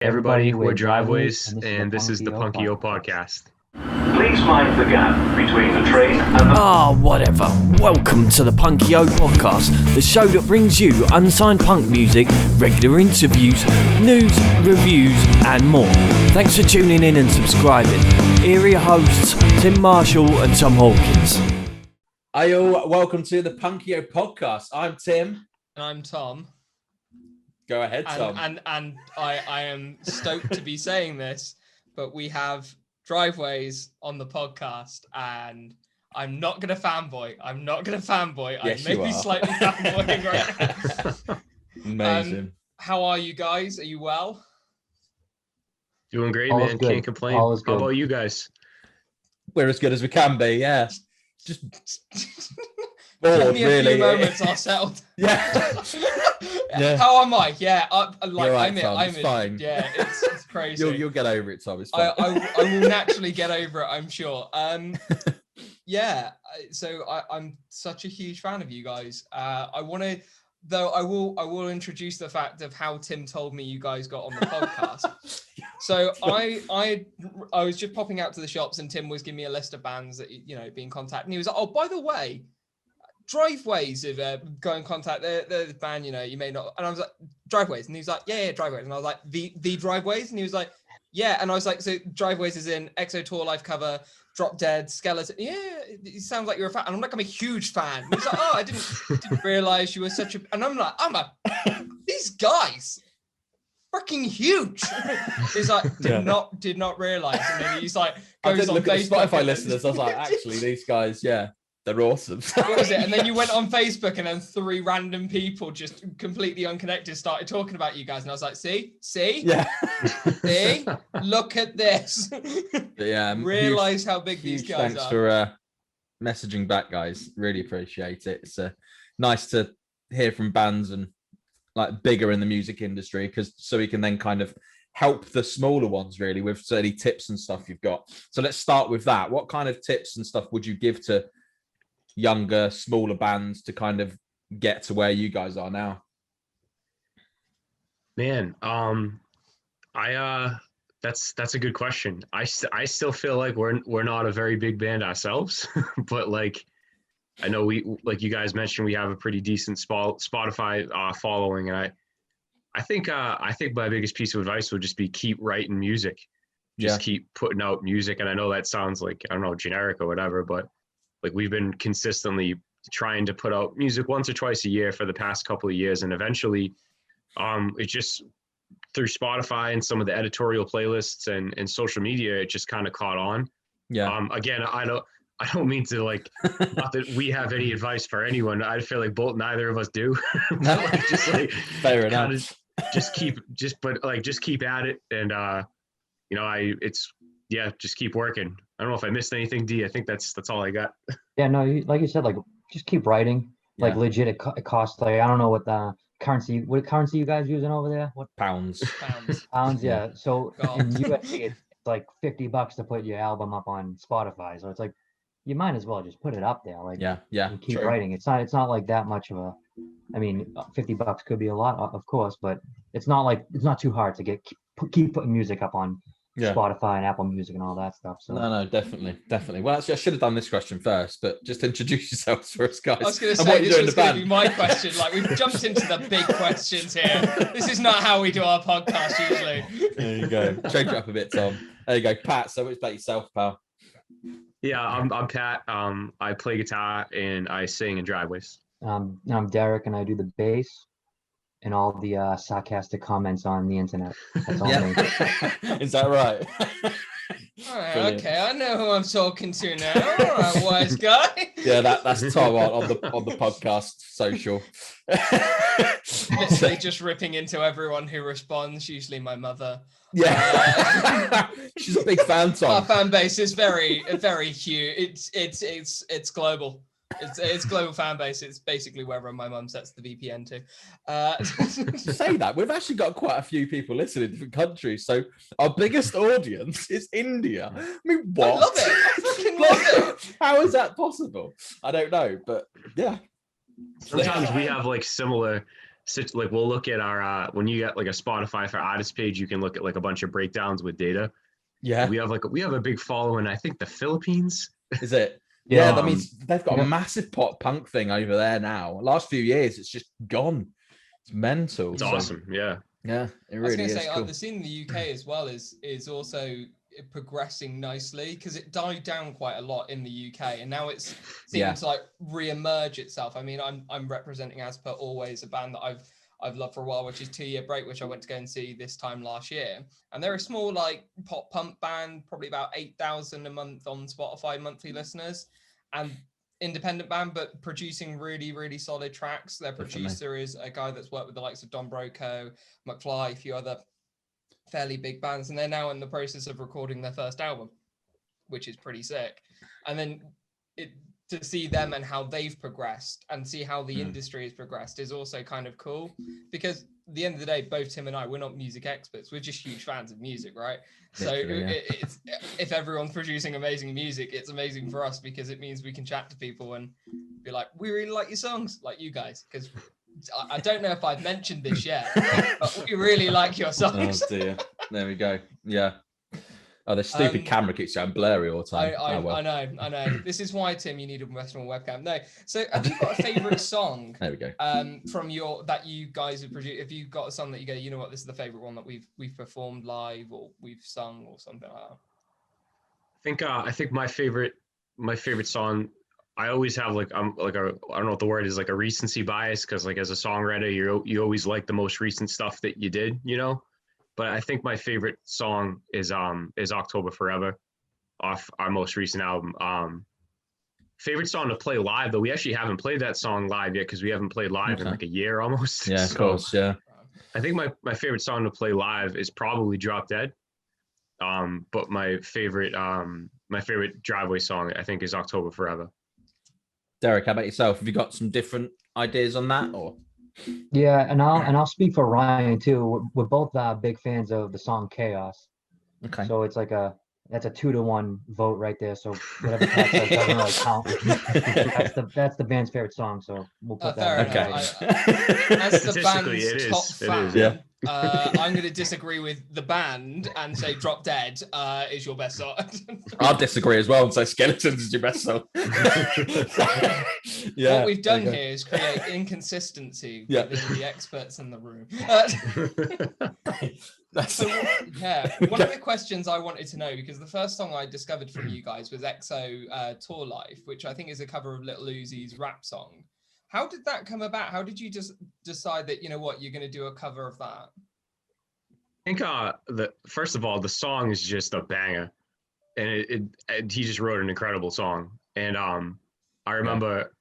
Everybody, we're Driveways, and this is the Punkio podcast. Please mind the gap between the train and the... Whatever. Welcome to the Punkio podcast, the show that brings you unsigned punk music, regular interviews, news, reviews, and more. Thanks for tuning in and subscribing. Here are your hosts, Tim Marshall and Tom Hawkins. Hi all, welcome to the Punkio podcast. I'm Tim. And I'm Tom. Go ahead, Tom. And I am stoked to be saying this, but we have Driveways on the podcast, and I'm not going to fanboy. Yes, I may be slightly fanboying right now. Amazing. How are you guys? Are you well? Doing great, All man. is good. Can't complain. All is How good. about you guys? We're as good as we can be, yeah. Just Give bored, me a really. few moments, I'll settle. Yeah. Yeah. How am I? Yeah, You're right, Tom. I'm It's fine. Yeah, it's crazy. You'll get over it, Tom. It's fine. I will naturally get over it, I'm sure. Yeah, so I'm such a huge fan of you guys. I will introduce the fact of how Tim told me you guys got on the podcast. So I was just popping out to the shops, and Tim was giving me a list of bands that be in contact, and he was like, "Oh, by the way, Driveways have go in contact. They're the band, you may not." And I was like, "Driveways," and he was like, "Yeah, Driveways," and I was like, "The Driveways," and he was like, "Yeah," and I was like, "So Driveways is in EXO Tour live cover, Drop Dead, Skeleton." Yeah, it sounds like you're a fan, and I'm like, "I'm a huge fan." And he's like, "Oh, I didn't realize you were such a," and I'm like, these guys, freaking huge. He's like, did not realize, and then he's like, I goes did on look at the Facebook Spotify listeners. I was like, actually, these guys, yeah, they're awesome. What was it? And then you went on Facebook, and then 3 random people just completely unconnected started talking about you guys, and I was like, see, Yeah. see, look at this. Yeah. Realize how big these Huge guys thanks are. for messaging back, guys. Really appreciate it. It's nice to hear from bands and like bigger in the music industry, because so we can then kind of help the smaller ones really with any tips and stuff you've got. So let's start with that. What kind of tips and stuff would you give to younger, smaller bands to kind of get to where you guys are now? Man, that's a good question. I still feel like we're not a very big band ourselves, but like I know we, like you guys mentioned, we have a pretty decent Spotify following, and I think my biggest piece of advice would just be keep writing music, just keep putting out music. And I know that sounds like, I don't know, generic or whatever, but like we've been consistently trying to put out music once or twice a year for the past couple of years, and eventually it just through Spotify and some of the editorial playlists and social media, it just kind of caught on. Yeah. Again, I don't mean to like, not that we have any advice for anyone. I feel like neither of us do. But like, Fair enough. Just keep at it, and just keep working. I don't know if I missed anything, D. I think that's all I got. Yeah, no, like you said, like just keep writing. Like legit, it costs like I don't know what the currency. What currency you guys using over there? What Pounds. pounds? Yeah. So God. in USD, it's like $50 to put your album up on Spotify. So it's like you might as well just put it up there. Like and keep writing. It's not like that much of a. I mean, $50 could be a lot, of course, but it's not too hard to keep putting music up on Spotify and Apple Music and all that stuff. So No, definitely. Well, actually, I should have done this question first, but just introduce yourselves for us, guys. I was going to say, this was going to be my question. Like, we've jumped into the big questions here. This is not how we do our podcast usually. There you go. Change it up a bit, Tom. There you go. Pat, so it's about yourself, pal. Yeah, I'm Pat. I play guitar and I sing in Driveways. I'm Derek, and I do the bass and all the sarcastic comments on the internet. That's all me. Is that right? All right, okay, I know who I'm talking to now. All right, wise guy. Yeah, that's Tom on the podcast social. Literally just ripping into everyone who responds, usually my mother. Yeah. She's a big fan, Tom. Our fan base is very huge. It's global. It's global fan base. It's basically wherever my mum sets the VPN to. To say that, we've actually got quite a few people listening in different countries. So our biggest audience is India. I mean, what? I love it. I fucking love it. How is that possible? I don't know, but yeah. Sometimes we have like similar like we'll look at our when you get like a Spotify for artist page, you can look at like a bunch of breakdowns with data. Yeah, we have a big following. I think the Philippines. Is it? Yeah, that means they've got a massive pop punk thing over there now. Last few years, it's just gone. It's mental. It's awesome. Yeah, it really is. Say, cool. the scene in the UK as well is also progressing nicely, because it died down quite a lot in the UK, and now it's seeming to like re-emerge itself. I mean, I'm representing As Per Always, a band that I've loved for a while, which is 2 Year Break, which I went to go and see this time last year. And they're a small like pop punk band, probably about 8,000 a month on Spotify monthly listeners, and independent band, but producing really, really solid tracks. Their producer is a guy that's worked with the likes of Don Broco, McFly, a few other fairly big bands, and they're now in the process of recording their first album, which is pretty sick. And then to see them and how they've progressed and see how the industry has progressed is also kind of cool, because at the end of the day, both Tim and I, we're not music experts. We're just huge fans of music, right? So it's, if everyone's producing amazing music, it's amazing for us, because it means we can chat to people and be like, we really like your songs, like you guys, because I don't know if I've mentioned this yet, but we really like your songs. Oh dear. There we go. Yeah. Oh, the stupid camera keeps going blurry all the time. I know. This is why, Tim, you need a professional webcam. No. So have you got a favorite song? There we go. From that you guys have produced? If you've got a song that you go, you know what, this is the favorite one that we've performed live or we've sung or something like that. I think my favorite song, I always have I don't know what the word is, like a recency bias, because like as a songwriter, you always like the most recent stuff that you did, you know. But I think my favorite song is October Forever, off our most recent album. Favorite song to play live, though, we actually haven't played that song live yet, because we haven't played live in like a year almost. Yeah, of course, yeah. I think my favorite song to play live is probably Drop Dead. But my favorite driveway song, I think, is October Forever. Derek, how about yourself? Have you got some different ideas on that, or? Yeah, and I'll speak for Ryan too. We're both big fans of the song Chaos. Okay. So it's like that's a 2-to-1 vote right there. So whatever Pat says doesn't really count. That's the band's favorite song. So we'll put that. Okay. As the band's top fan, yeah. I'm going to disagree with the band and say Drop Dead is your best song. I'll disagree as well and say Skeletons is your best song. Yeah. What we've done here is create inconsistency within the experts in the room. One of the questions I wanted to know, because the first song I discovered from you guys was EXO Tour Life, which I think is a cover of Little Uzi's rap song. How did that come about? How did you just decide that, you know what, you're going to do a cover of that? I think first of all, the song is just a banger, and he just wrote an incredible song. And I remember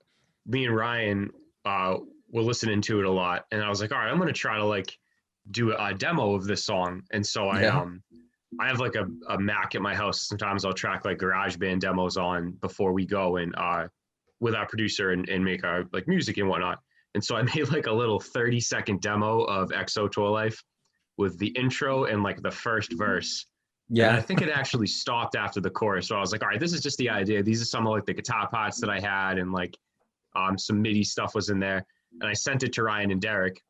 me and Ryan were listening to it a lot, and I was like, all right, I'm going to try to like do a demo of this song. And so I have like a Mac at my house. Sometimes I'll track like GarageBand demos on before we go and with our producer and make our like music and whatnot. And so I made like a little 30-second demo of EXO Tour Life with the intro and like the first verse. Yeah. And I think it actually stopped after the chorus. So I was like, all right, this is just the idea. These are some of like the guitar parts that I had, and like some MIDI stuff was in there. And I sent it to Ryan and Derek,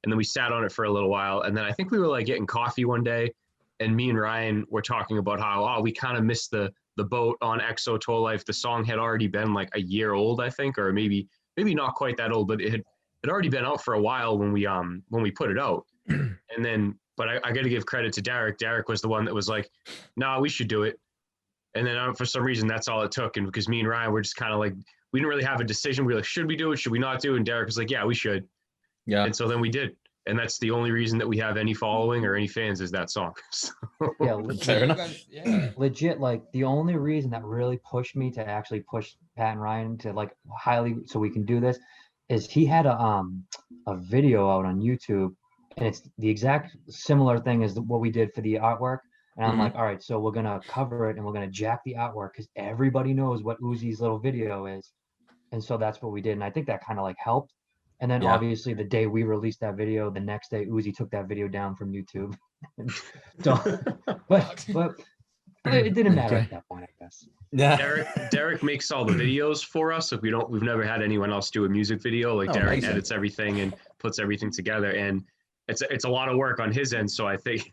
and then we sat on it for a little while. And then I think we were like getting coffee one day, and me and Ryan were talking about how, we kind of missed the boat on EXO Tour Life. The song had already been like a year old, I think, or maybe not quite that old, but it had already been out for a while when we put it out. And then, but I got to give credit to Derek. Derek was the one that was like, nah, we should do it. And then for some reason, that's all it took. And because me and Ryan were just kind of like, we didn't really have a decision. We were like, should we do it? Should we not do it? And Derek was like, yeah, we should. Yeah. And so then we did. And that's the only reason that we have any following or any fans is that song. So. Yeah, legit. Like the only reason that really pushed me to actually push Pat and Ryan to like highly so we can do this is he had a video out on YouTube, and it's the exact similar thing as what we did for the artwork. And I'm like, all right, so we're gonna cover it and we're gonna jack the artwork because everybody knows what Uzi's little video is, and so that's what we did. And I think that kind of like helped. And then obviously the day we released that video, the next day Uzi took that video down from YouTube. So, but it didn't matter at that point, I guess. Yeah. Derek makes all the videos for us. Like we've never had anyone else do a music video. Like Derek edits everything, and puts everything together, and it's a lot of work on his end. So I think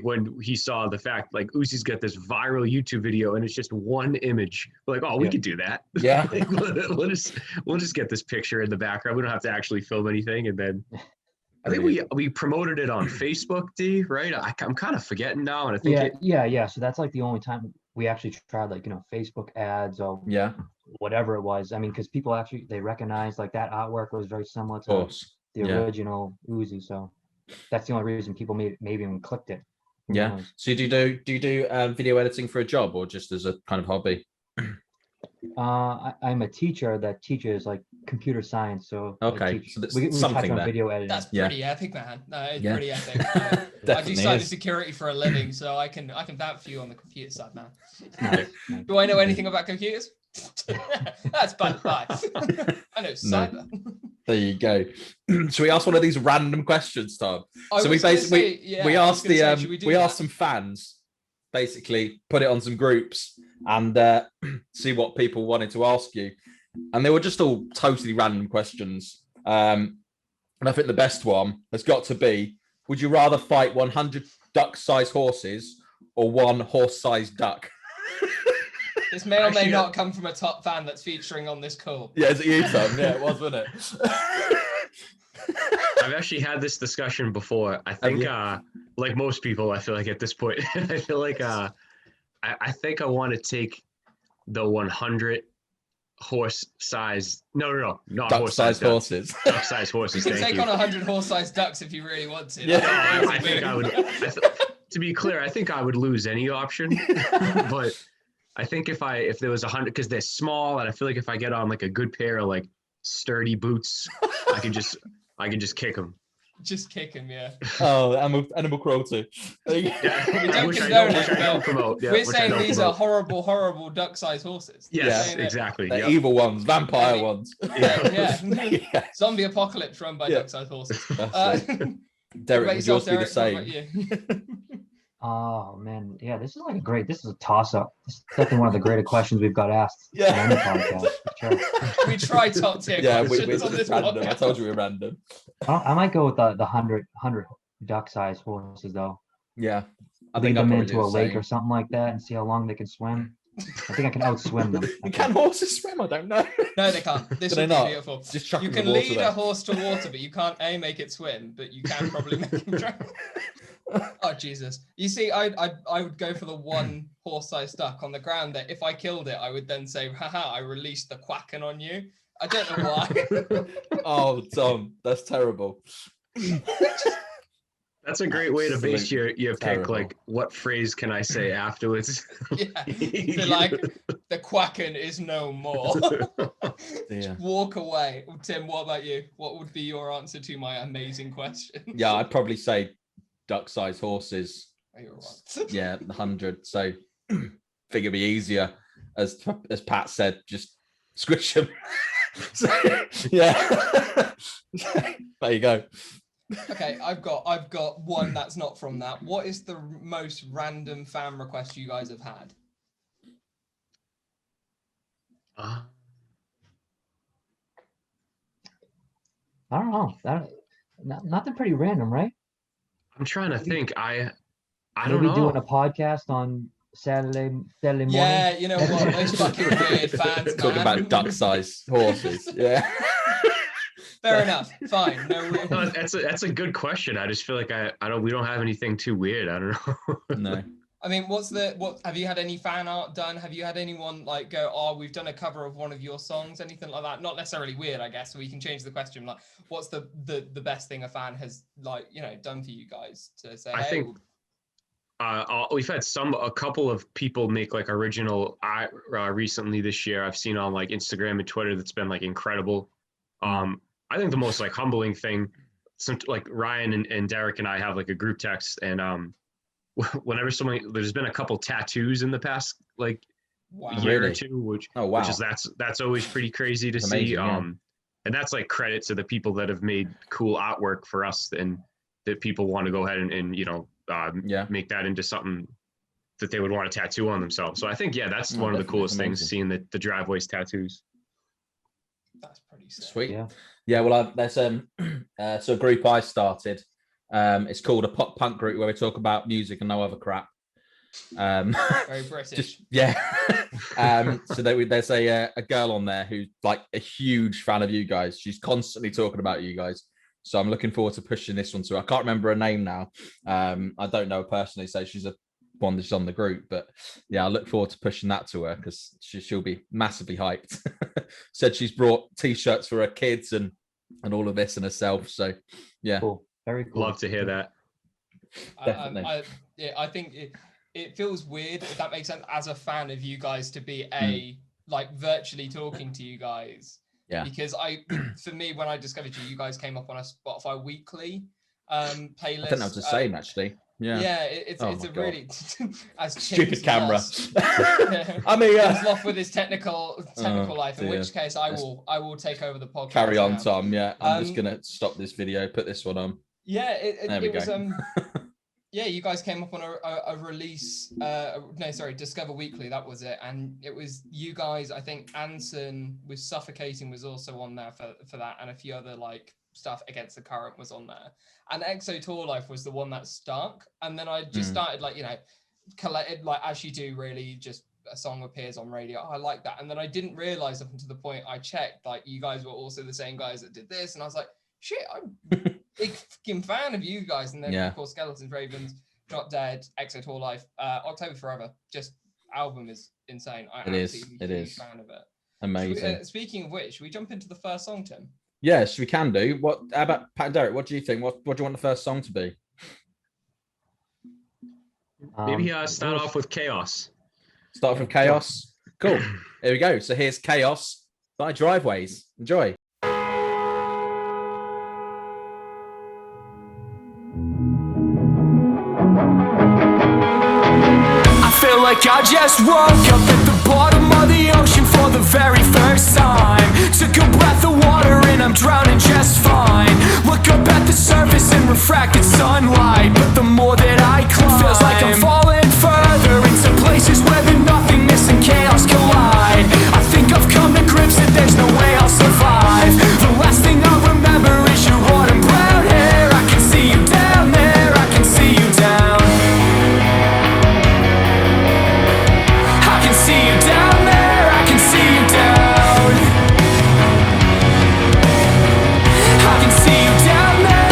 when he saw the fact like Uzi's got this viral YouTube video and it's just one image, we're like, oh, we could do that. Yeah. we'll just get this picture in the background. We don't have to actually film anything. And then I think we promoted it on Facebook, D, right? I'm kind of forgetting now. And I think yeah. So that's like the only time we actually tried, like, Facebook ads or whatever it was. I mean, because people actually, they recognized like that artwork was very similar to the original Uzi. So that's the only reason people maybe even clicked it. Who knows? So do you do video editing for a job or just as a kind of hobby? I'm a teacher that teaches like computer science. So okay, so we something touch on video editing. That's pretty epic, man. No, it's pretty epic. I do cybersecurity for a living, so I can vouch for you on the computer side, man. Nice. Do I know anything about computers? That's bad. I know cyber. There you go. Should we ask one of these random questions, Tom? So we asked some fans, basically put it on some groups and see what people wanted to ask you, and they were just all totally random questions. And I think the best one has got to be: would you rather fight 100 duck-sized horses or one horse-sized duck? This may or may not come from a top fan that's featuring on this call. Yeah, is it you, Tom? Yeah, it was, wasn't it? I've actually had this discussion before. I think, like most people, I feel like at this point, I feel like I think I want to take the 100 horse-sized. No, not duck-sized horses. Duck-sized horses. You can take on 100 horse-sized ducks if you really want to. Yeah, I think I would. To be clear, I think I would lose any option, but. I think if there was 100, because they're small, and I feel like if I get on like a good pair of like sturdy boots, I can just kick them. Just kick them, yeah. Oh, animal cruelty. Yeah, which I don't promote. Yeah, we're saying these are horrible duck-sized horses. Yes, exactly. They're evil ones, vampire ones. Yeah. Zombie apocalypse run by duck-sized horses. Derek, would yours be the same? Oh man, yeah, this is a toss-up. This is definitely one of the greater questions we've got asked on any podcast. For sure. We try top tier questions on this random. podcast. I told you we were random. I might go with the 100 duck-sized horses though. Yeah, I think them into a lake or something like that and see how long they can swim. I think I can outswim them. Can horses swim? I don't know. No, they can't. This would be beautiful. Just you can lead a horse to water, but you can't make it swim, but you can probably make him drown. Oh Jesus! You see, I would go for the one horse-sized duck on the ground. That if I killed it, I would then say, "Haha! I released the quacken on you." I don't know why. Oh, Tom, that's terrible. That's a great way to base your pick. Terrible. Like, what phrase can I say afterwards? Yeah, like the quacken is no more. Just walk away. Tim, what about you? What would be your answer to my amazing question? Yeah, I'd probably say duck-sized horses. Oh, you're right. Yeah, 100. So, think it'd be easier, as Pat said, just squish them. So, yeah. There you go. Okay, I've got one that's not from that. What is the most random fan request you guys have had? I don't know. Nothing pretty random, right? I'm trying to think. I Maybe don't know. doing a podcast on Saturday morning. Yeah, you know what? Those fucking weird fans. Talking about duck-sized horses. Yeah. Fair enough. Fine. No. That's a good question. I just feel like we don't have anything too weird. I don't know. No. I mean, what have you had any fan art done? Have you had anyone like go, "Oh, we've done a cover of one of your songs," anything like that? Not necessarily weird, I guess. So we can change the question. Like, what's the best thing a fan has done for you guys to say? I think we've had a couple of people make like original art recently this year. I've seen on like Instagram and Twitter that's been like incredible. I think the most like humbling thing, like Ryan and Derek and I have like a group text, and whenever there's been a couple tattoos in the past like year or two, which is that's always pretty crazy to see. Yeah. And that's like credit to the people that have made cool artwork for us, and that people want to go ahead and make that into something that they would want to tattoo on themselves. So I think that's one of the coolest things, seeing the driveways tattoos. That's pretty sick. Sweet. Yeah, well, there's so a group I started. It's called a pop punk group where we talk about music and no other crap. Very British. So there's a girl on there who's like a huge fan of you guys. She's constantly talking about you guys. So I'm looking forward to pushing this one to her. I can't remember her name now. I don't know her personally, so she's one that's on the group. But yeah, I look forward to pushing that to her because she'll be massively hyped. Said she's brought T-shirts for her kids and all of this and herself. So yeah, cool. Very cool. Love to hear that. Definitely. I think it feels weird, if that makes sense, as a fan of you guys to be like virtually talking to you guys. Yeah. Because for me, when I discovered you guys came up on a Spotify weekly playlist. I think that was the same actually. Yeah. Yeah, it's a really as stupid camera. I mean, Tim's off with his technical life. In which case, I will take over the podcast. Carry on, Tom. Yeah, I'm just gonna stop this video. Put this one on. Yeah, it was. Yeah, you guys came up on a release. Discover Weekly. That was it, and it was you guys. I think Anson with Suffocating was also on there for that, and a few other like stuff Against the Current was on there. And EXO Tour Life was the one that stuck. And then I just started collected as you do, really, just a song appears on radio. I like that. And then I didn't realize up until the point I checked, like you guys were also the same guys that did this. And I was like, shit, I'm a big fucking fan of you guys. And then of course Skeletons, Ravens, Drop Dead, EXO Tour Life, October Forever. Just album is insane. I'm a huge fan of it. Amazing. Speaking of which, should we jump into the first song, Tim? Yes, we can do. How about Pat and Derek? What do you think? What do you want the first song to be? Maybe start off with Chaos. Start off with Chaos. Cool. Here we go. So here's Chaos by Driveways. Enjoy. I feel like I just woke up at the bottom of the ocean for the very first time. Took a breath of water and I'm drowning just fine. Look up at the surface in refracted sunlight, but the more that I climb, feels like I'm falling further into places where the nothingness and chaos collide. I think I've come to grips that there's no way I'll survive. The last thing I remember is your autumn brown hair. I can see you down there, I can see you down. I can see you down there, I can see you down. I can see you down there.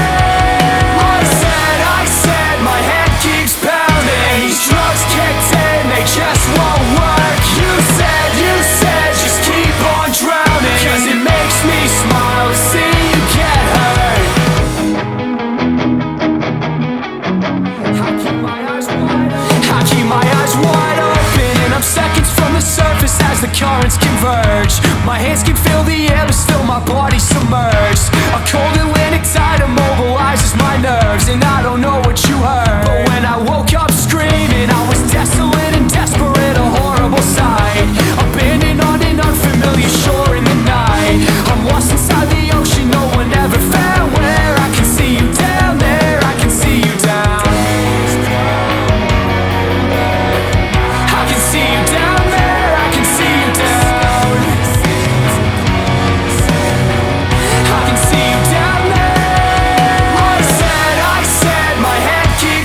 I said, my head keeps pounding. These drugs kicked in, they just won't work. You said, just keep on drowning. Cause it makes me smile to see you get hurt. I keep my eyes wide open. I keep my eyes wide open, and I'm seconds from the surface as the currents converge. My hands can feel the air, but still my body's submerged. A cold Atlantic tide immobilizes my nerves, and I don't know what you heard. But when I woke up screaming, I was desolate and desperate, a horrible sight. Abandoned on an unfamiliar shore in the night. I'm lost inside the ocean, no one ever found where I can see you down there, I can see you down. I can see you down there, I can see you down. I can see you down there. I said, my head keeps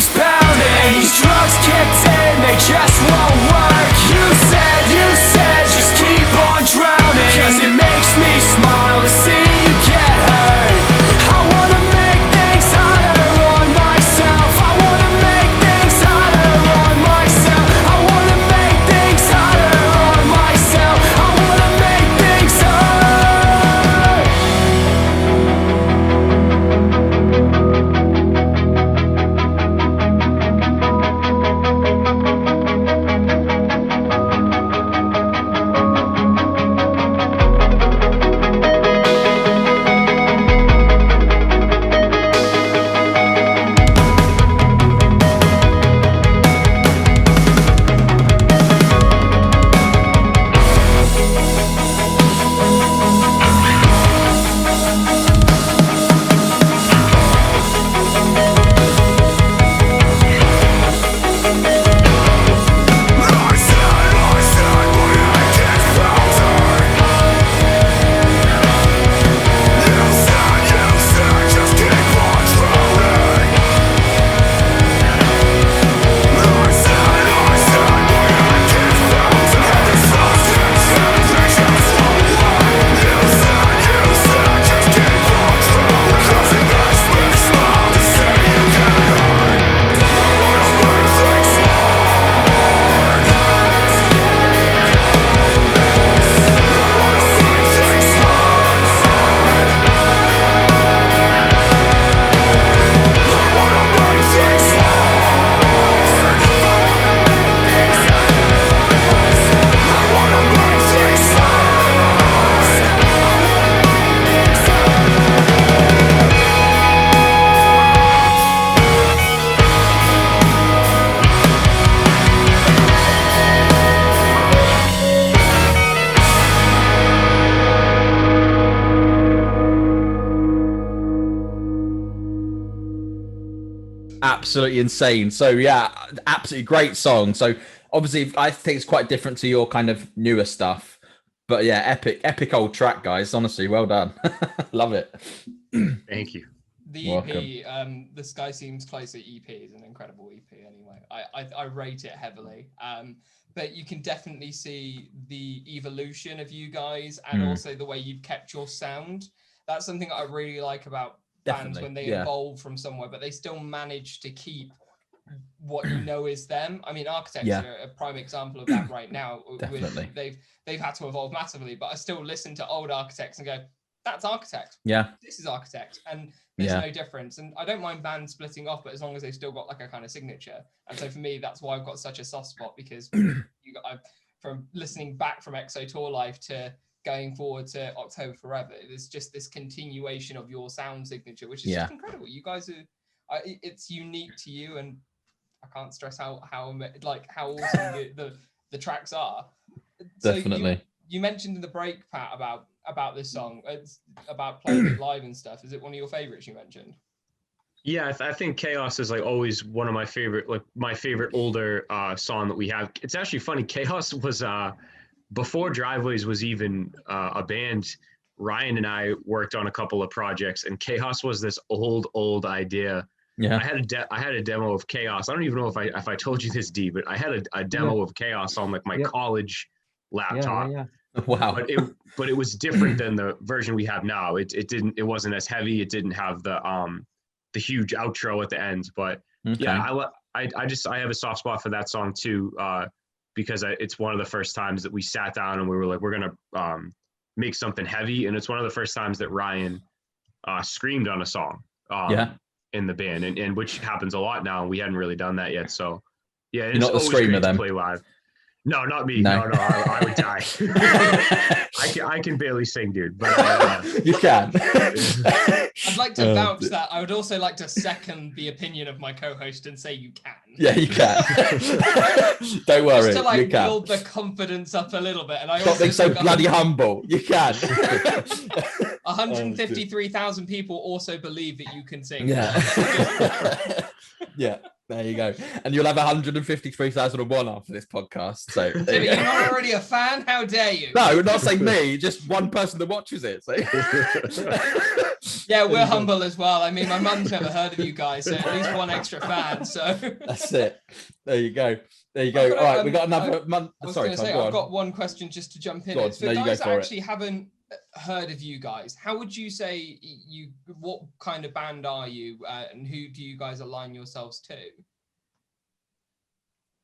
absolutely insane. So yeah, absolutely great song. So obviously, I think it's quite different to your kind of newer stuff. But yeah, epic old track, guys. Honestly, well done. Love it. Thank you. The EP, The Sky Seems Closer EP is an incredible EP anyway. I rate it heavily. But you can definitely see the evolution of you guys and also the way you've kept your sound. That's something that I really like about bands when they evolve from somewhere, but they still manage to keep what you know is them. I mean, Architects are a prime example of that right now. They've had to evolve massively, but I still listen to old Architects and go, that's Architect. Yeah. This is Architect. And there's no difference. And I don't mind bands splitting off, but as long as they've still got like a kind of signature. And so for me, that's why I've got such a soft spot, because from listening back from EXO Tour Life to going forward to October Forever, there's just this continuation of your sound signature, which is just incredible. You guys are, it's unique to you, and I can't stress how awesome the tracks are. Definitely. So you mentioned in the break, Pat, about this song. It's about playing it live and stuff. Is it one of your favorites you mentioned? Yeah, I think Chaos is like always one of my favorite older song that we have. It's actually funny. Chaos was before Driveways was even a band. Ryan and I worked on a couple of projects, and Chaos was this old idea. Yeah, I had a demo of Chaos. I don't even know if I told you this, D, but I had a demo of Chaos on like my college laptop. Wow. But it was different than the version we have now. It wasn't as heavy. It didn't have the huge outro at the end. But I have a soft spot for that song too, because it's one of the first times that we sat down and we were like, we're gonna make something heavy, and it's one of the first times that Ryan screamed on a song. In the band, and which happens a lot now, and we hadn't really done that yet. So yeah, it's not the screamer then. Play live. No, not me. No, I would die. I can barely sing, dude. But you can. I'd like to vouch that. I would also like to second the opinion of my co-host and say you can. Yeah, you can. Don't worry. Just to you can. build the confidence up a little bit. And I stop being so bloody humble. You can. 153,000 people also believe that you can sing. Yeah. Yeah. There you go. And you'll have 153,001 after this podcast. So you're not already a fan? How dare you? No, we're not saying me, just one person that watches it. So. Yeah, we're humble as well. I mean, my mum's never heard of you guys, so at least one extra fan. So that's it. There you go. There you go. All right, we got another month. Sorry, I've got one question just to jump in. For guys that actually haven't heard of you guys, how would you say what kind of band are you, and who do you guys align yourselves to?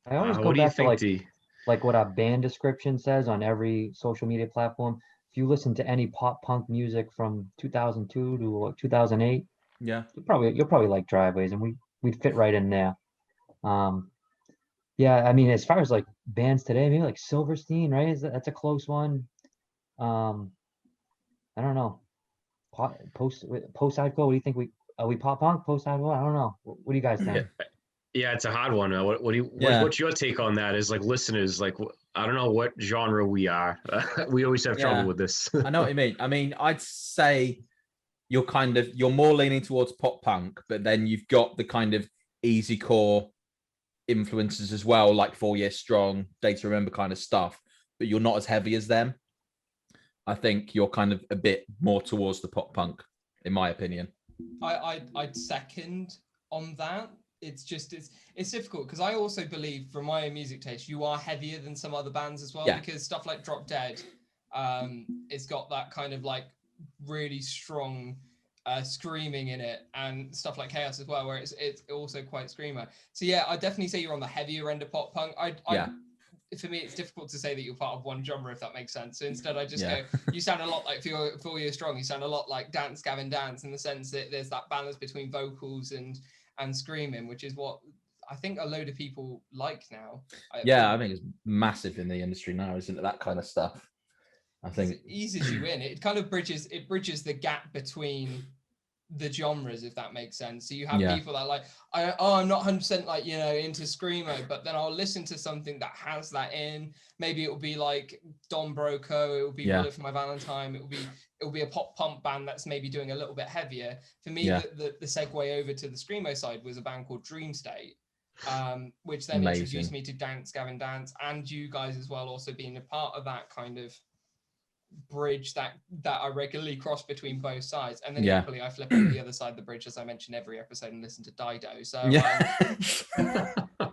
I always go back to like what our band description says on every social media platform. If you listen to any pop punk music from 2002 to 2008, you'll probably like Driveways, and we'd fit right in there. Yeah, I mean, as far as like bands today, maybe like Silverstein, right? That's a close one. I don't know. Post-hardcore. What do you think? Are we pop punk? Post-hardcore? I don't know. What do you guys think? Yeah, it's a hard one. What's your take on that? As like listeners, like I don't know what genre we are. We always have trouble with this. I know what you mean. I mean, I'd say you're more leaning towards pop punk, but then you've got the kind of easy core influences as well, like 4 Year Strong, Day to Remember kind of stuff. But you're not as heavy as them. I think you're kind of a bit more towards the pop punk, in my opinion. I'd second on that. It's difficult because I also believe, from my own music taste, you are heavier than some other bands as well. Yeah. Because stuff like Drop Dead, it's got that kind of like really strong screaming in it, and stuff like Chaos as well, where it's also quite screamer. So yeah, I definitely say you're on the heavier end of pop punk. For me, it's difficult to say that you're part of one genre, if that makes sense. So instead, I just go, you sound a lot like 4 Year Strong. You sound a lot like Dance Gavin Dance, in the sense that there's that balance between vocals and screaming, which is what I think a load of people like now. I think it's massive in the industry now, isn't it? That kind of stuff. I think it eases you in. It kind of bridges the gap between the genres, if that makes sense. So you have Yeah. people that like, I'm not 100% like, you know, into screamo, but then I'll listen to something that has that in. Maybe it will be like Don Broco, it will be Bullet for My Valentine, it will be a pop punk band that's maybe doing a little bit heavier. For me, the segue over to the screamo side was a band called Dream State, which then introduced me to Dance Gavin Dance, and you guys as well, also being a part of that kind of bridge that I regularly cross between both sides. And then equally I flip over the other side of the bridge, as I mention every episode, and listen to Dido. So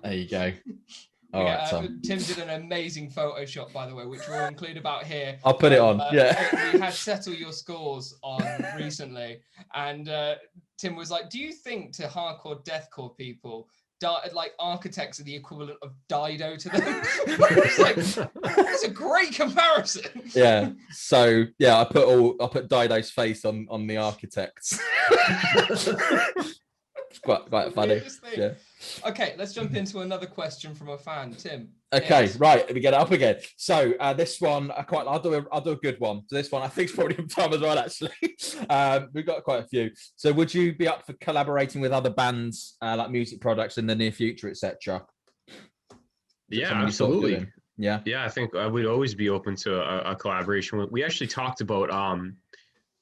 there you go. All right, Tom. Tim did an amazing Photoshop, by the way, which we'll include about here. I'll put it on. We had Settle Your Scores on recently, and Tim was like, do you think to hardcore deathcore people like Architects are the equivalent of Dido to them? It's like, that's a great comparison. Yeah. So I put Dido's face on the Architects. It's quite funny. Yeah. Okay, let's jump into another question from a fan, Tim. Okay, yes. Right, we get it up again. So this one, I'll do a good one. So this one, I think, is probably on time as well. Actually, we've got quite a few. So would you be up for collaborating with other bands, like music products, in the near future, etc.? Yeah, absolutely. Yeah, I think we'd always be open to a collaboration. We actually talked about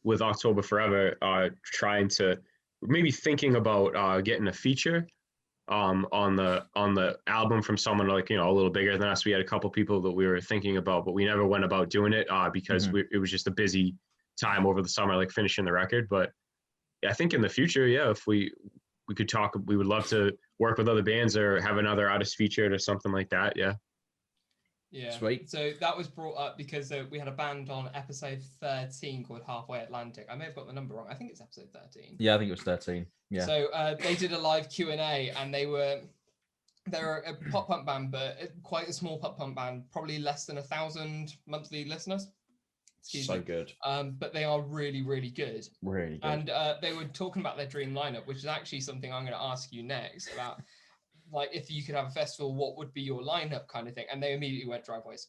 with October Forever, trying to maybe thinking about getting a feature on the album from someone like, you know, a little bigger than us. We had a couple people that we were thinking about, but we never went about doing it because it was just a busy time over the summer, like finishing the record. But yeah, I think in the future, if we could talk, we would love to work with other bands or have another artist featured or something like that. Yeah. Sweet. So that was brought up because we had a band on episode 13 called Halfway Atlantic. I may have got the number wrong. I think it's episode 13. Yeah, I think it was 13. Yeah. So they did a live Q&A, and they're a pop punk band, but quite a small pop punk band, probably less than 1,000 monthly listeners. So good. But they are really, really good. Really good. And they were talking about their dream lineup, which is actually something I'm going to ask you next about. Like, if you could have a festival, what would be your lineup, kind of thing? And they immediately went Driveways,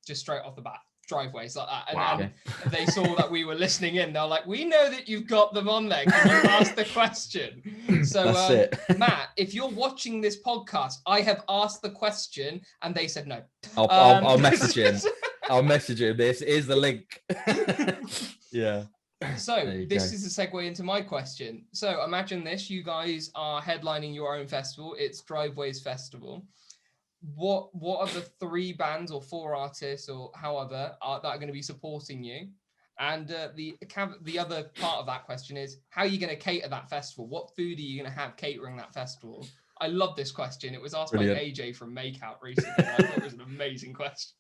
just straight off the bat, Driveways like that. And they saw that we were listening in. They're like, we know that you've got them on there. Can you ask the question? So, that's it. Matt, if you're watching this podcast, I have asked the question, and they said no. I'll message him. I'll message him. This is the link. Yeah. So this is a segue into my question. So imagine this: you guys are headlining your own festival. It's Driveways Festival. What are the 3 bands or 4 artists or however that are going to be supporting you? And the other part of that question is, how are you going to cater that festival? What food are you going to have catering that festival? I love this question. It was asked by AJ from Makeout recently. I thought it was an amazing question.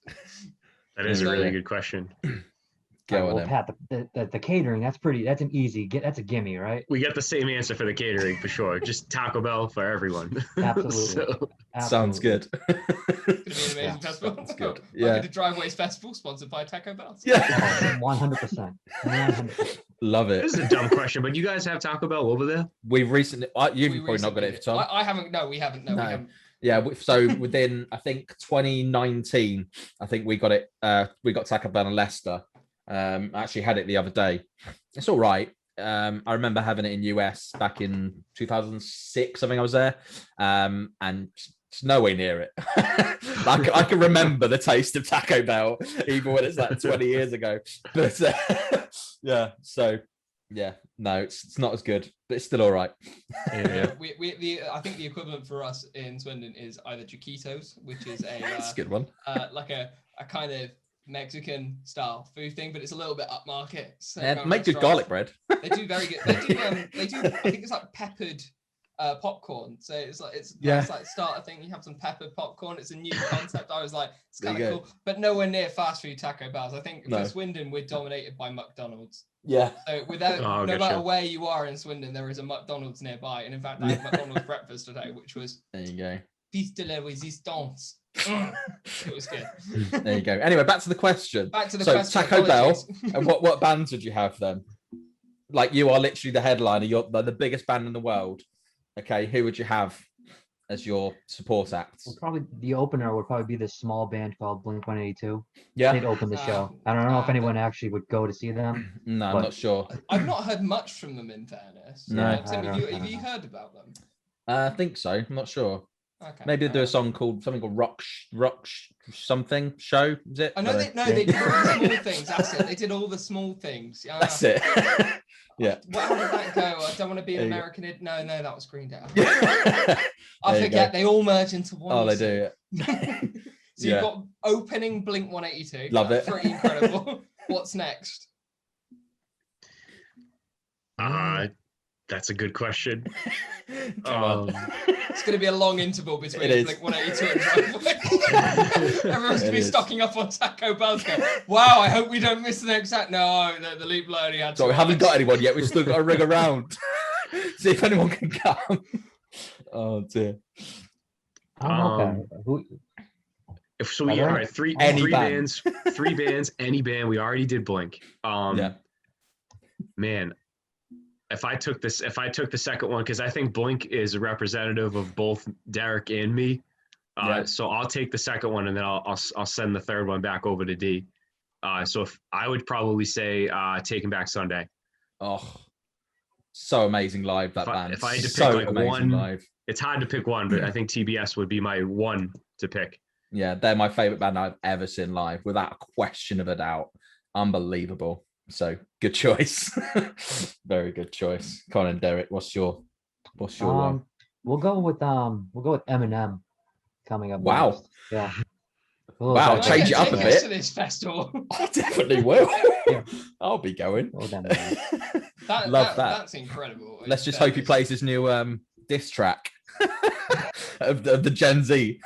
That is a really good question. Well, Pat, the catering, that's an easy that's a gimme, right? We get the same answer for the catering for sure. Just Taco Bell for everyone. Absolutely. Sounds good. It's gonna be an amazing festival. Sounds good. Welcome to Driveways Festival, sponsored by Taco Bell. Yeah. 100%. 100%. Love it. This is a dumb question, but you guys have Taco Bell over there? We've recently, you've probably not got it, Tom. I haven't. No, we haven't. No, we haven't. Yeah, so within, I think 2019, I think we got it. We got Taco Bell in Leicester. I actually had it the other day. It's all right. I remember having it in US back in 2006. I think I was there, and it's nowhere near it. I can remember the taste of Taco Bell, even when it's like 20 years ago. But yeah, so yeah, no, it's not as good, but it's still all right. Yeah. I think the equivalent for us in Swindon is either Chiquitos, which is that's a good one. Like a kind of Mexican style food thing, but it's a little bit upmarket. So make good garlic bread. They do very good. They do. I think it's like peppered popcorn. So it's like starter thing. You have some peppered popcorn. It's a new concept. I was like, it's kind of cool, but nowhere near fast food Taco Bells. I think for Swindon, we're dominated by McDonald's. Yeah. So no matter where you are in Swindon, there is a McDonald's nearby. And in fact, I had McDonald's breakfast today, which was there you go. Piece de la resistance. It was good. There you go. Anyway, back to the question. So Taco Bell, and what bands would you have then? Like, you are literally the headliner. You're the biggest band in the world. Okay, who would you have as your support acts? Well, probably the opener would probably be this small band called Blink 182. Yeah. They'd open the show. I don't know if anyone actually would go to see them. No, I'm not sure. I've not heard much from them, in fairness. No. Tim, have you heard about them? I think so. I'm not sure. Okay. Maybe they do a song called Rock something show. Is it? I know they did all the small things. That's it. They did all the small things. That's it. Yeah. How did that go? I don't want to be an American. No, that was Green Day. I forget. They all merge into one. Oh, they do. Yeah. So you've got opening Blink 182. Love it. Pretty incredible. What's next? That's a good question. It's going to be a long interval between Blink 182 and Driveway. Everyone's going to be stocking up on Taco Bell. Wow, I hope we don't miss the next act. No, the Leap only had. So we haven't got anyone yet. We've still got to ring around. See if anyone can come. Oh dear. So we all right, three bands, any band. We already did Blink. Man, if I took the second one, because I think Blink is a representative of both Derek and me. So I'll take the second one, and then I'll send the third one back over to D. So if I would probably say Taking Back Sunday. Oh, so amazing live, that band. If I had to pick one live. It's hard to pick one, but I think TBS would be my one to pick. Yeah, they're my favorite band I've ever seen live, without a question of a doubt. Unbelievable. So good choice. Very good choice. Colin, Derek, what's your one? We'll go with Eminem coming up. Wow. Next. Yeah. Wow, change it up a bit. To this festival. I definitely will. Yeah. I'll be going. Love that. That's incredible. Let's just hope he plays his new diss track of the Gen Z.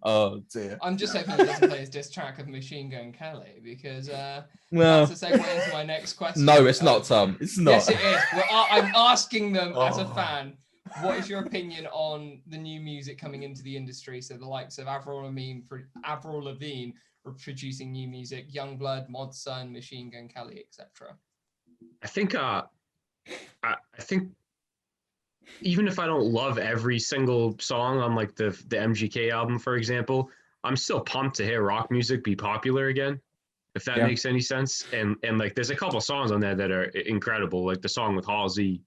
Oh dear. I'm just hoping he doesn't play his diss track of Machine Gun Kelly, because that's a segue into my next question. No, it's not, Tom. It's not. Yes, it is. I'm asking them as a fan, what is your opinion on the new music coming into the industry? So the likes of Avril Lavigne are producing new music, Youngblood, Mod Sun, Machine Gun Kelly, etc. I think even if I don't love every single song on like the MGK album, for example, I'm still pumped to hear rock music be popular again, if that makes any sense. And like there's a couple songs on there that are incredible, like the song with Halsey.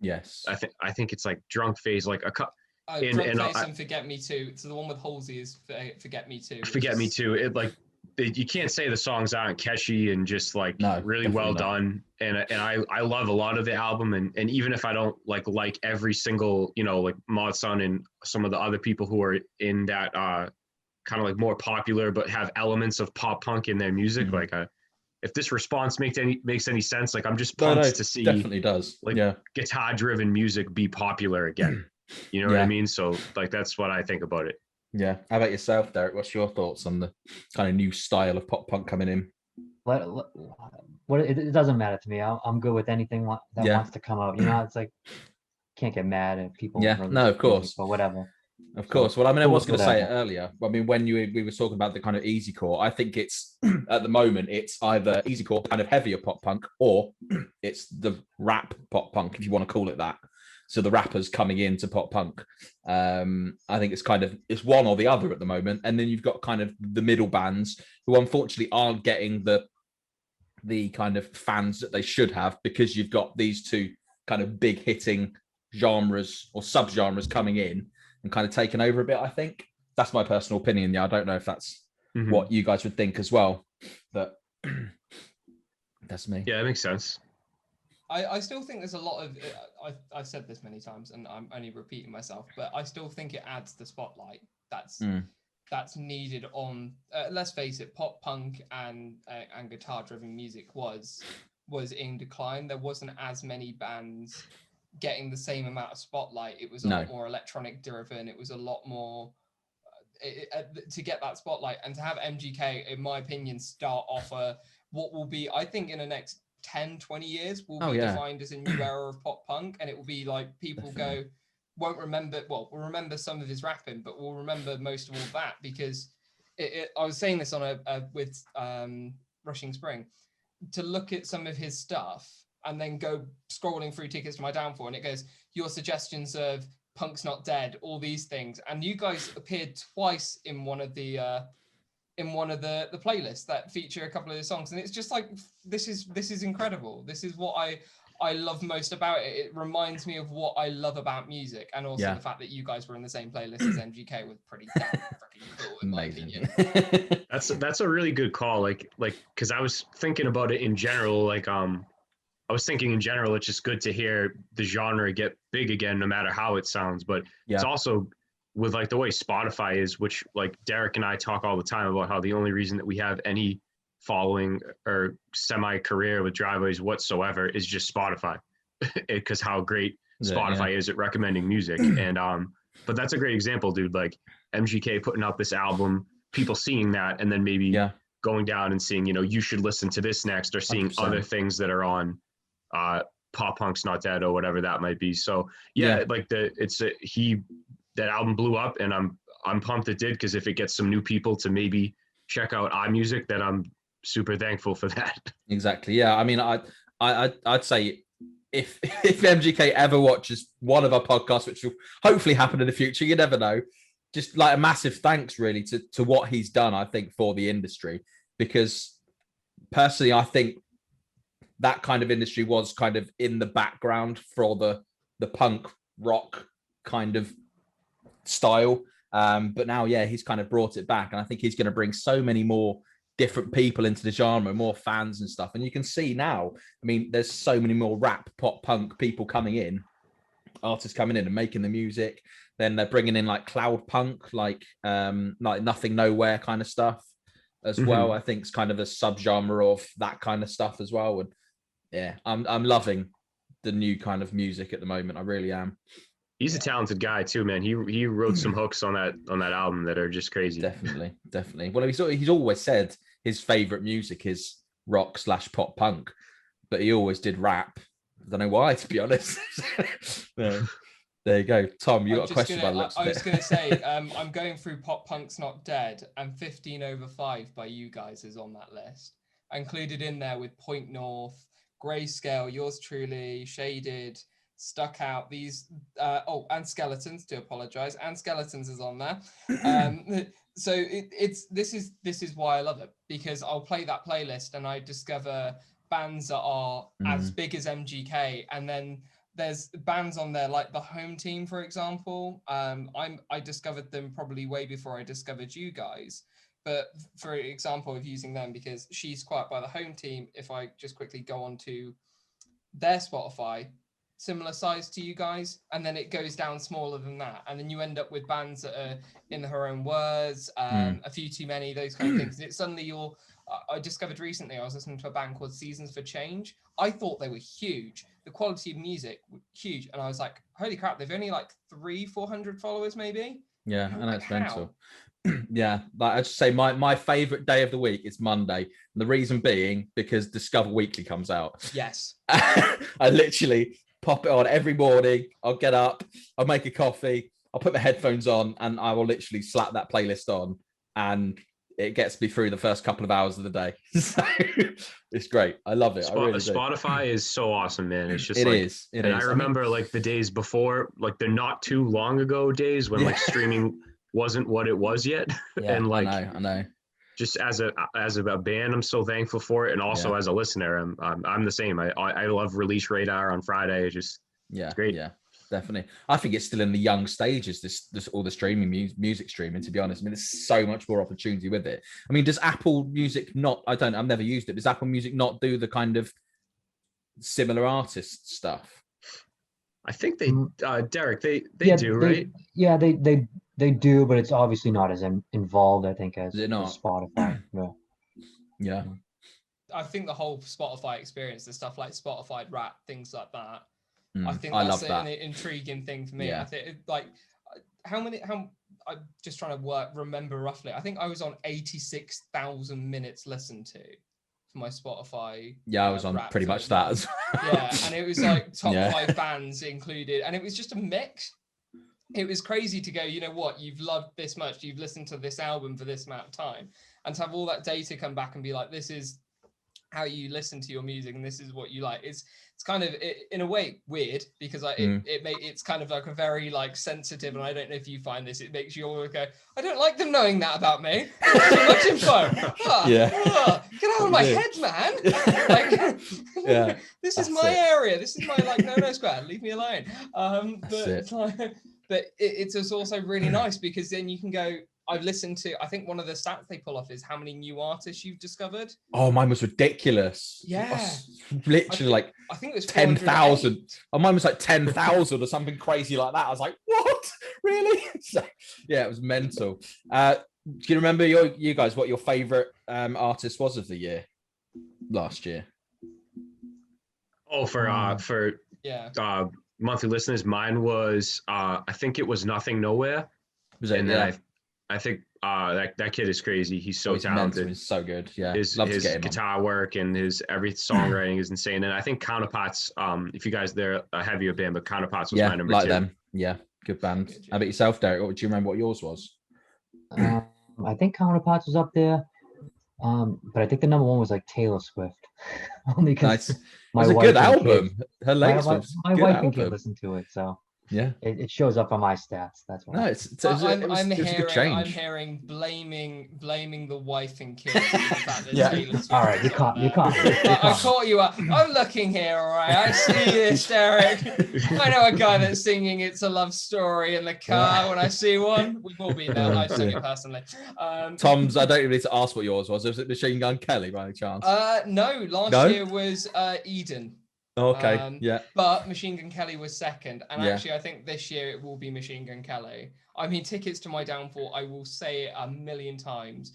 Yes. I think it's like Drunk Phase, like a Drunk Phase and Forget Me Too. So the one with Halsey is Forget Me Too. Forget Me Too. It like you can't say the songs aren't catchy and just like really well done. And I love a lot of the album. And even if I don't like every single, like Mod Sun and some of the other people who are in that kind of like more popular but have elements of pop punk in their music, if this response makes any sense, like I'm just pumped to see definitely does guitar driven music be popular again. You know what I mean? So like that's what I think about it. Yeah. How about yourself, Derek? What's your thoughts on the kind of new style of pop punk coming in? It doesn't matter to me. I'm good with anything that wants to come out. It's like can't get mad at people. Yeah, no, of course, but whatever. Of course. Well, I mean, I was going to say it earlier. I mean, when we were talking about the kind of easycore, I think it's at the moment it's either easycore, kind of heavier pop punk, or it's the rap pop punk, if you want to call it that. So the rappers coming into pop punk. I think it's one or the other at the moment. And then you've got kind of the middle bands who unfortunately aren't getting the kind of fans that they should have, because you've got these two kind of big hitting genres or subgenres coming in and kind of taking over a bit. I think that's my personal opinion. Yeah, I don't know if that's what you guys would think as well, but that's me. Yeah, that makes sense. I still think there's a lot of, I've said this many times and I'm only repeating myself, but I still think it adds the spotlight that's needed on, let's face it, pop punk and guitar driven music was in decline. There wasn't as many bands getting the same amount of spotlight. It was a lot more electronic driven. It was a lot more to get that spotlight, and to have MGK, in my opinion, start off what will be, I think in the next 10-20 years will be defined as a new era of pop punk, and it will be like people we'll remember some of his rapping, but we'll remember most of all that, because I was saying this on with Rushing Spring, to look at some of his stuff and then go scrolling through Tickets to My Downfall, and it goes, your suggestions of Punk's Not Dead, all these things, and you guys appeared twice in one of the playlists that feature a couple of the songs, and it's just like this is incredible. This is what I love most about it. It reminds me of what I love about music, and also the fact that you guys were in the same playlist as MGK was pretty damn freaking cool in my opinion. That's a really good call. Like because I was thinking about it in general. Like I was thinking in general, it's just good to hear the genre get big again, no matter how it sounds. But it's also with like the way Spotify is, which like Derek and I talk all the time about how the only reason that we have any following or semi-career with driveways whatsoever is just Spotify, because how great Spotify is at recommending music. And but that's a great example, dude. Like MGK putting out this album, people seeing that, and then maybe going down and seeing, you should listen to this next, or seeing 100%. Other things that are on Pop Punk's Not Dead or whatever that might be. So like that album blew up, and I'm pumped it did, because if it gets some new people to maybe check out iMusic, then I'm super thankful for that. Exactly. Yeah. I mean, I'd say if MGK ever watches one of our podcasts, which will hopefully happen in the future, you never know, just like a massive thanks really to what he's done, I think, for the industry, because personally, I think that kind of industry was kind of in the background for the punk rock kind of style. But now, he's kind of brought it back. And I think he's going to bring so many more different people into the genre, more fans and stuff. And you can see now, I mean, there's so many more rap, pop, punk people coming in, artists coming in and making the music. Then they're bringing in like cloud punk, like Nothing Nowhere kind of stuff as well. I think it's kind of a subgenre of that kind of stuff as well. And I'm loving the new kind of music at the moment. I really am. He's a talented guy too, man. He wrote some hooks on that album that are just crazy. Definitely. Well, he's always said his favorite music is rock / pop punk, but he always did rap. I don't know why, to be honest. There you go, Tom. You got a question by the looks of it. I was going to say, I'm going through Pop Punk's Not Dead, and 15 Over 5 by you guys is on that list. Included in there with Point North, Grayscale, Yours Truly, Shaded, Stuck Out, these and Skeletons, to apologize, and Skeletons is on there. So this is why I love it, because I'll play that playlist and I discover bands that are as big as MGK, and then there's bands on there like the Home Team, for example. I discovered them probably way before I discovered you guys. But for example of using them, because She's Quiet by the Home Team, if I just quickly go on to their Spotify, similar size to you guys, and then it goes down smaller than that, and then you end up with bands that are In Her Own Words, A Few Too Many, those kind of things. And it's suddenly I discovered recently, I was listening to a band called Seasons for Change. I thought they were huge. The quality of music, huge. And I was like, holy crap, they've only like 300-400 followers maybe. Yeah, and that's mental. Yeah, like I just say my favorite day of the week is Monday. And the reason being because Discover Weekly comes out. Yes. I literally pop it on every morning. I'll get up, I'll make a coffee, I'll put my headphones on, and I will literally slap that playlist on, and it gets me through the first couple of hours of the day. So it's great. I love it. I really do. Spotify is so awesome, man. It's just It is. I remember like the days before, like the not too long ago days when like streaming wasn't what it was yet. Yeah, and like I know. Just as a band, I'm so thankful for it, and also as a listener, I'm the same. I love Release Radar on Friday. It's great. Yeah, definitely. I think it's still in the young stages. This all the streaming music streaming. To be honest, I mean, there's so much more opportunity with it. I mean, does Apple Music not? I've never used it. Does Apple Music not do the kind of similar artist stuff? I think they, Derek, they do, right? Yeah, they do, but it's obviously not as involved, I think, as Spotify. Yeah. I think the whole Spotify experience, the stuff like Spotify Rap, things like that. I think that's an intriguing thing for me. Yeah. I think like how I'm just trying to remember roughly. I think I was on 86,000 minutes listened to for my Spotify. Yeah, I was on pretty much that as well. Yeah, and it was like top 5 bands included, and it was just a mix. It was crazy to go, you know what, you've loved this much, you've listened to this album for this amount of time, and to have all that data come back and be like, this is how you listen to your music, and this is what you like. It's kind of in a way weird, because it's kind of like a very like sensitive, and I don't know if you find this, it makes you all go, I don't like them knowing that about me. Too much info. Get out of my head, man. Like, this is my area. This is my like no square. Leave me alone. But it's also really nice, because then you can go, I've listened to, I think one of the stats they pull off is how many new artists you've discovered. Oh, mine was ridiculous. Yeah. Literally I think it was 10,000. Oh, mine was like 10,000 or something crazy like that. I was like, what? Really? So, yeah, it was mental. Do you remember you guys, what your favorite artist was of the year last year? Oh, for monthly listeners, mine was, I think it was Nothing Nowhere. Was it? And I think that kid is crazy. He's so talented. He's so good. Yeah, his guitar work and his every songwriting is insane. And I think Counterparts. If you guys, they're a heavier band, but Counterparts was my number 2. Them. Yeah, good band. How about yourself, Derek? Do you remember what yours was? I think Counterparts was up there. But I think the number 1 was like Taylor Swift. Only because my wife, a good album. Her latest my wife and kid listen to it, so. Yeah, it shows up on my stats. That's why. No, I'm hearing blaming the wife and kids. For the fact that All right, you caught. I caught you up. I'm looking here. All right, I see this, Derek. I know a guy that's singing "It's a Love Story" in the car when I see one. We've all been there. I've seen it personally. Tom's. I don't even need to ask what yours was. Was it Machine Gun Kelly by any chance? No. Last year was Eden. Okay. But Machine Gun Kelly was second, and actually, I think this year it will be Machine Gun Kelly. I mean, Tickets to My Downfall. I will say it a million times.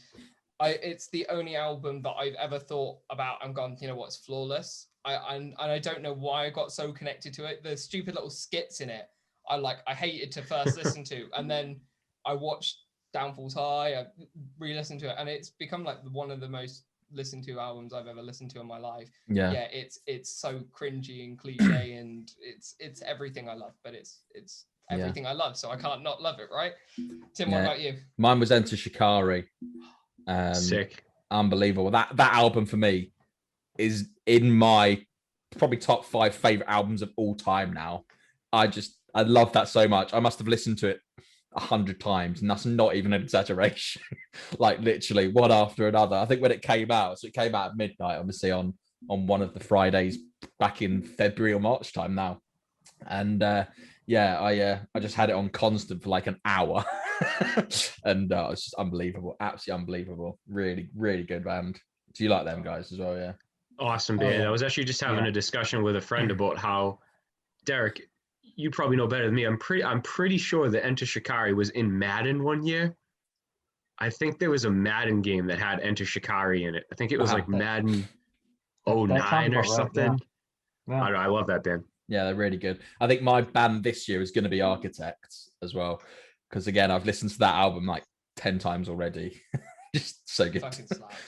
It's the only album that I've ever thought about and gone, you know what's flawless. And I don't know why I got so connected to it. The stupid little skits in it, I hated to first listen to, and then I watched Downfall's High. I re-listened to it, and it's become like one of the most listened to albums I've ever listened to in my life. It's so cringy and cliche, and it's everything I love, but it's everything I love, so I can't not love it, right? Tim, what about you? Mine was Enter Shikari. Sick, unbelievable. That album for me is in my probably top 5 favorite albums of all time now. I love that so much. I must have listened to it 100 times, and that's not even an exaggeration. Like literally one after another. I think when it came out, so it came out at midnight, obviously on one of the Fridays back in February or March time now, and I just had it on constant for like an hour. And it's just unbelievable, absolutely unbelievable. Really, really good band. Do you like them guys as well? Yeah, awesome band. I was actually just having a discussion with a friend about how, Derek, you probably know better than me. I'm pretty sure that Enter Shikari was in Madden one year. I think there was a Madden game that had Enter Shikari in it. I think it was like Madden 09 or something. Yeah. I love that band. Yeah, they're really good. I think my band this year is going to be Architects as well, because again, I've listened to that album like 10 times already. Just so good.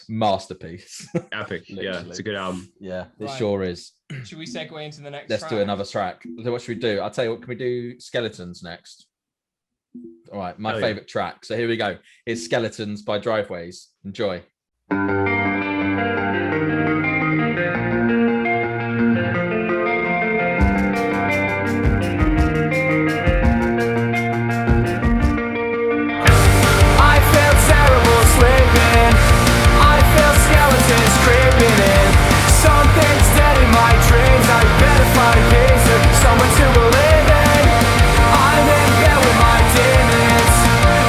Masterpiece. Epic. Yeah, it's a good album. Yeah, it sure is. Should we segue into the next Let's track? do another track. What should we do? I'll tell you what, can we do Skeletons next? All right, my favorite track. So here we go. It's Skeletons by Driveways. Enjoy. Someone to believe in. I'm in bed with my demons.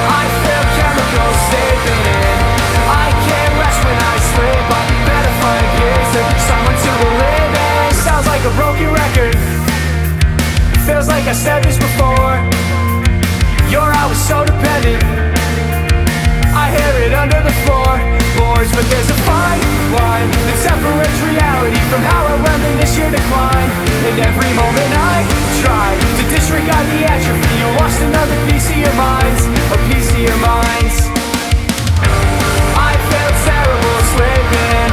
I feel chemicals seeping in. I can't rest when I sleep. I'd better find peace and someone to believe in. Sounds like a broken record. Feels like I said this before. You're always so dependent. I hear it under the floorboards, but there's a fine line that separates reality from how I reminisce your decline. And every moment I try to disregard the atrophy, you lost another piece of your minds, a piece of your minds. I feel terrible sleeping.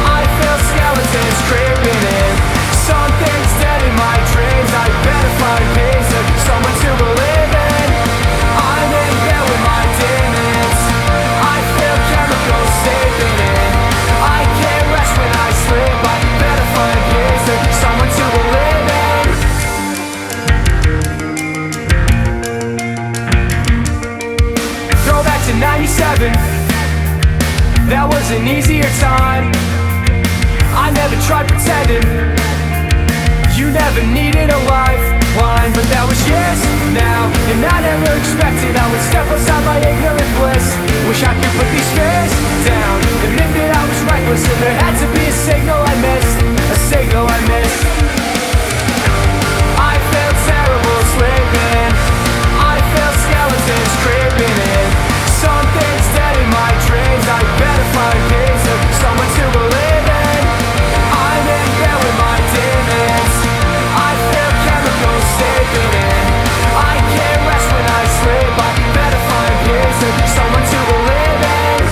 I feel skeletons creeping in. Something's dead in my dreams. I better find peace and someone to believe in. I'm in bed with my demons. I feel chemicals seeping in. I can't rest when I 27. That was an easier time. I never tried pretending. You never needed a lifeline, but that was years now, and I never expected I would step outside my ignorant bliss. Wish I could put these fears down, admit that I was reckless, and there had to be a signal I missed, a signal I missed. I felt terrible sleeping, I felt skeletons creeping in. Something's dead in my dreams, I better find peace of someone to believe in. I'm in bed with my demons, I feel chemicals seeping in. I can't rest when I sleep, I better find peace of someone to believe in.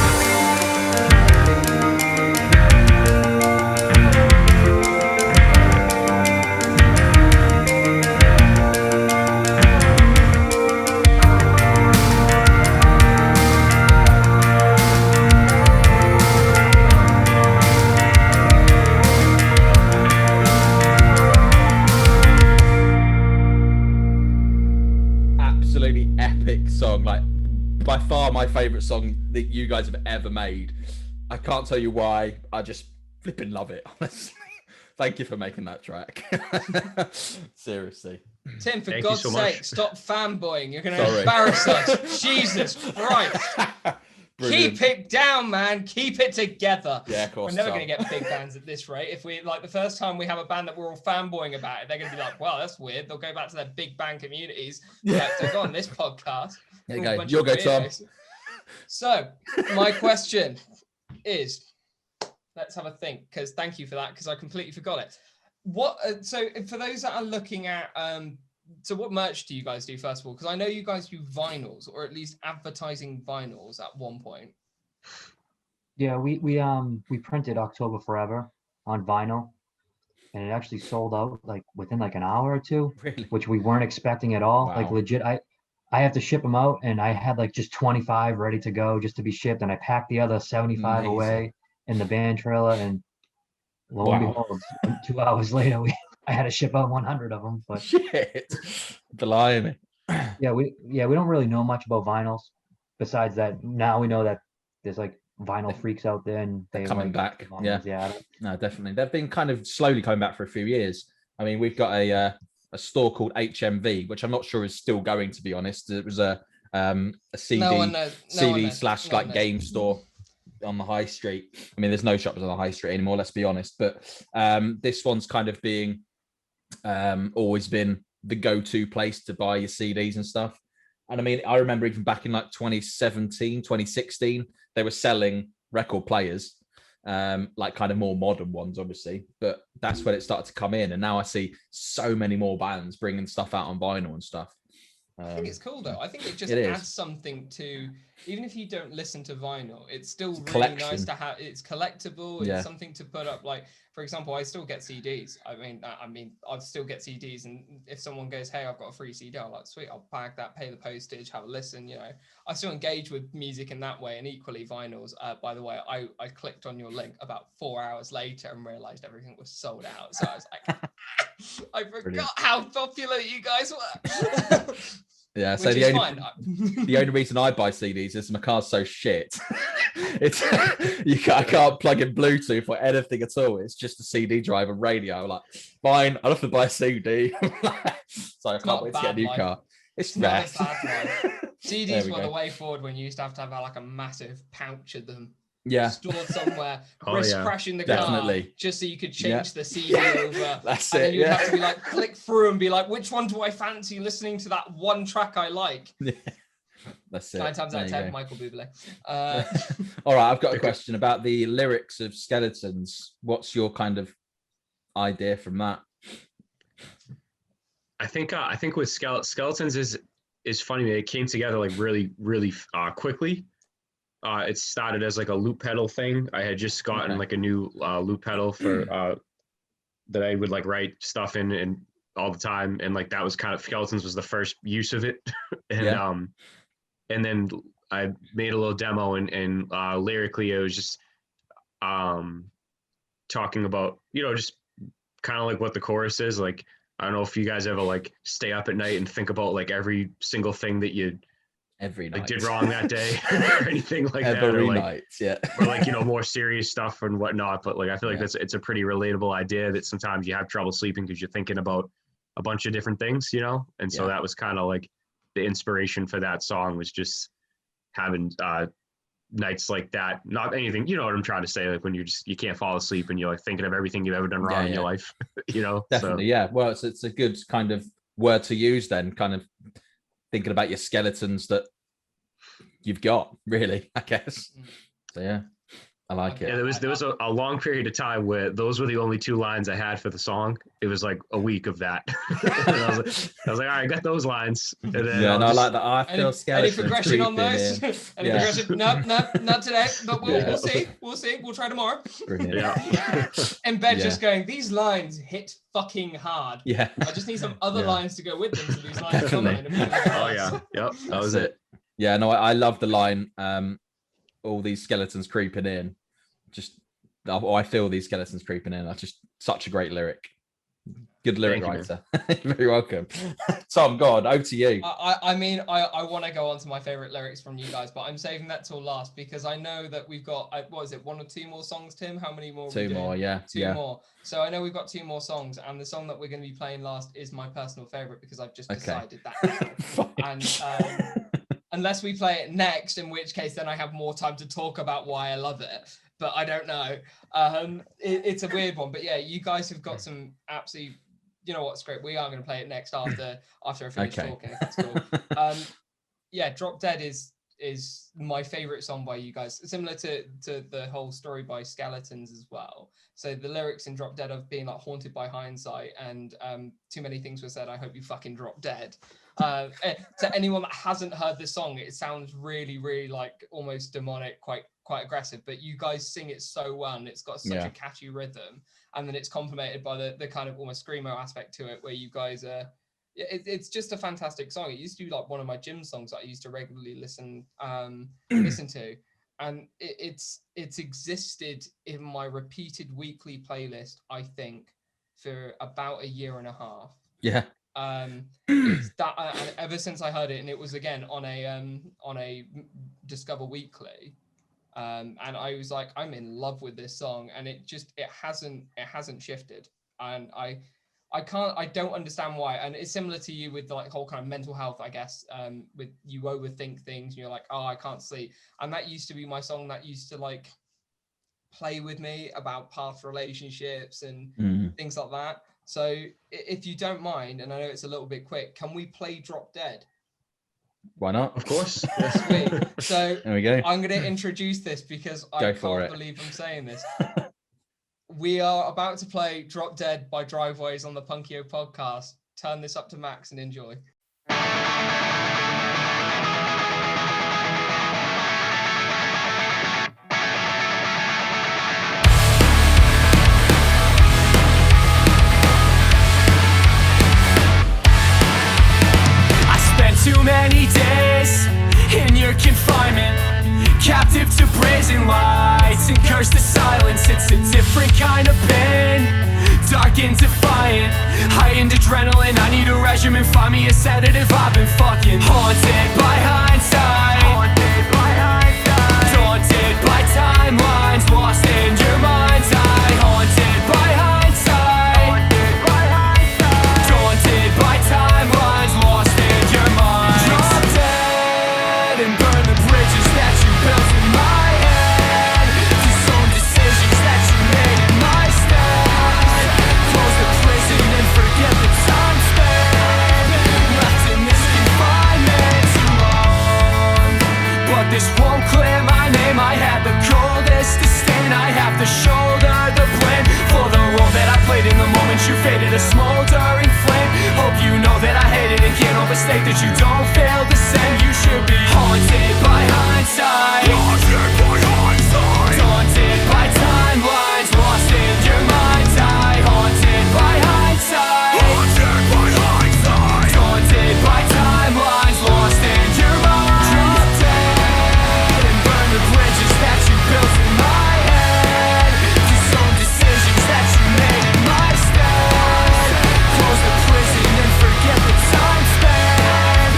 Absolutely epic song, like by far my favorite song that you guys have ever made. I can't tell you why, I just flipping love it, honestly. Thank you for making that track. Seriously. Tim, for Thank you God's so sake, much. stop fanboying. You're going to Sorry. embarrass us. Jesus Christ. Brilliant. Keep it down, man. Keep it together. Yeah, of course. We're never going to get big bands at this rate. If we, like, the first time we have a band that we're all fanboying about it, they're going to be like, well, that's weird. They'll go back to their big band communities. Yeah. To go on this podcast. There you We're all a go. bunch You'll of go, Tom. weirdos. So, my question is, let's have a think, because thank you for that, because I completely forgot it. What? So, for those that are looking at, so what merch do you guys do, first of all? Because I know you guys do vinyls, or at least advertising vinyls at one point. Yeah, we printed October Forever on vinyl, and it actually sold out like within like an hour or two, Really? which we weren't expecting at all. Wow. Like legit, I have to ship them out, and I had like just 25 ready to go just to be shipped, and I packed the other 75 Amazing. away in the band trailer, and lo and Wow. behold, 2 hours later, I had to ship out 100 of them. But Shit. Blimey. yeah, we don't really know much about vinyls. Besides that, now we know that there's like vinyl freaks out there, and They're they coming like back. vinyls. Yeah. No, definitely. They've been kind of slowly coming back for a few years. I mean, we've got a store called HMV, which I'm not sure is still going, to be honest. It was a CD, No one knows. No one CD knows. slash No one like knows. game store on the high street. I mean, there's no shops on the high street anymore, let's be honest. But this one's kind of being always been the go-to place to buy your CDs and stuff. And I mean, I remember even back in like 2017, 2016, they were selling record players, like kind of more modern ones, obviously. But that's when it started to come in. And now I see so many more bands bringing stuff out on vinyl and stuff. I think it's cool though. I think it just It is. adds something to, even if you don't listen to vinyl, it's still really collection. nice to have. It's collectible. It's Yeah. something to put up. Like, for example, I still get CDs. I mean, I still get CDs, and if someone goes, "Hey, I've got a free CD," I'm like, "Sweet, I'll bag that, pay the postage, have a listen." You know, I still engage with music in that way, and equally vinyls. By the way, I clicked on your link about 4 hours later and realized everything was sold out. So I was like, I forgot Brilliant. how popular you guys were. Yeah, so Which the is only fine. the only reason I buy CDs is my car's so shit. It's I can't plug in Bluetooth or anything at all. It's just a CD drive and radio. I'm like, fine, I'll have to buy a CD. So I It's can't not wait a to get a bad new life. car. It's It's not rest. a bad life. There CDs we were go. the way forward when you used to have like a massive pouch of them Yeah, stored somewhere, Oh, risk yeah. crashing the Definitely. car just so you could change Yeah. the CD over. that's And then it. you'd Yeah. have to be like, click through and be like, which one do I fancy listening to that one track I like? That's it. 9 times out of There you 10, go. Michael Bublé. All right, I've got a question about the lyrics of Skeletons. What's your kind of idea from that? I think with Skeletons is funny. It came together like really quickly. It started as like a loop pedal thing. I had just gotten Okay. like a new loop pedal for that I would like write stuff in and all the time, and like that was kind of Skeletons was the first use of it, and Yeah. and then I made a little demo and lyrically it was just talking about, you know, just kind of like what the chorus is like. I don't know if you guys ever like stay up at night and think about like every single thing that you every night. like did wrong that day or anything like that. Every Or, like, night, yeah. or like, you know, more serious stuff and whatnot. But like, I feel like Yeah. it's a pretty relatable idea that sometimes you have trouble sleeping because you're thinking about a bunch of different things, you know? And so Yeah. that was kind of like the inspiration for that song, was just having nights like that. Not anything, you know what I'm trying to say? Like when you can't fall asleep and you're like thinking of everything you've ever done wrong in your life, you know? Definitely, yeah. Well, it's a good kind of word to use then, kind of thinking about your skeletons that you've got, really, I guess. So yeah, I like it. Yeah, there was a long period of time where those were the only 2 lines I had for the song. It was like a week of that. I was like, all right, I got those lines. And then I like that. I feel skeletons. Any progression on those? Any progression? Nope, not today. But we'll see. We'll see. We'll try tomorrow. Brilliant. Yeah. And Ben just going, these lines hit fucking hard. Yeah. I just need some other lines to go with them, so these lines come in. Oh yeah. Yep. That was it. Yeah. No, I love the line. All these skeletons creeping in. Just, I feel these skeletons creeping in. That's just such a great lyric. Good lyric writer. You're very welcome. Tom, go on, over to you. I mean, I want to go on to my favorite lyrics from you guys, but I'm saving that till last because I know that we've got, what is it, 1 or 2 more songs, Tim? How many more? 2 more, yeah. 2 more. So I know we've got 2 more songs, and the song that we're going to be playing last is my personal favorite because I've just decided that. And unless we play it next, in which case then I have more time to talk about why I love it. But I don't know. It's a weird one. But yeah, you guys have got some absolutely, you know what's great? We are going to play it next after I finish talking. That's cool. Yeah, Drop Dead is my favorite song by you guys. Similar to the whole story by Skeletons as well. So the lyrics in Drop Dead of being like haunted by hindsight and too many things were said. I hope you fucking drop dead. To anyone that hasn't heard this song, it sounds really, really like almost demonic, quite aggressive, but you guys sing it so well and it's got such a catchy rhythm, and then it's complemented by the kind of almost screamo aspect to it where you guys are it's just a fantastic song. It used to be like one of my gym songs that I used to regularly listen to, and it's existed in my repeated weekly playlist, I think, for about 1.5 years. It's that and ever since I heard it, and it was again on a Discover Weekly, and I was like, I'm in love with this song, and it hasn't shifted, and I don't understand why. And it's similar to you with the like whole kind of mental health, I guess, with you overthink things and you're like, oh, I can't sleep, and that used to be my song that used to like play with me about past relationships and things like that. So if you don't mind, and I know it's a little bit quick, can we play Drop Dead? Why not? Of course. Sweet. So there we go. I'm going to introduce this because I can't believe I'm saying this. We are about to play Drop Dead by Driveways on the Punkio podcast. Turn this up to max and enjoy. Too many days in your confinement, captive to brazen lights and cursed to silence. It's a different kind of pain, dark and defiant, heightened adrenaline. I need a regimen, find me a sedative. I've been fucking haunted by hindsight, daunted by timelines, lost in your mind's eye. Haunted by hindsight, daunted by timelines, lost in your mind. Drop dead and burn the bridges that you built in my head. Disown decisions that you made in my stead. Close the prison and forget the time spent left in this confinement too long. But this won't clear my name. I had the coldest disdain. I have to shoulder the blame for the role that I played in the moment you faded, a smoldering flame. Hope you know that I hate it and can't overstate that you don't feel the same. You should be haunted by hindsight, daunted by timelines, lost in your mind's eye. Haunted by hindsight, daunted by timelines, lost in your mind. Drop dead and burn the bridges that you built in my head. Disown decisions that you made in my stead. Close the prison and forget the time spent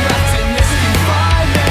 left in this confinement.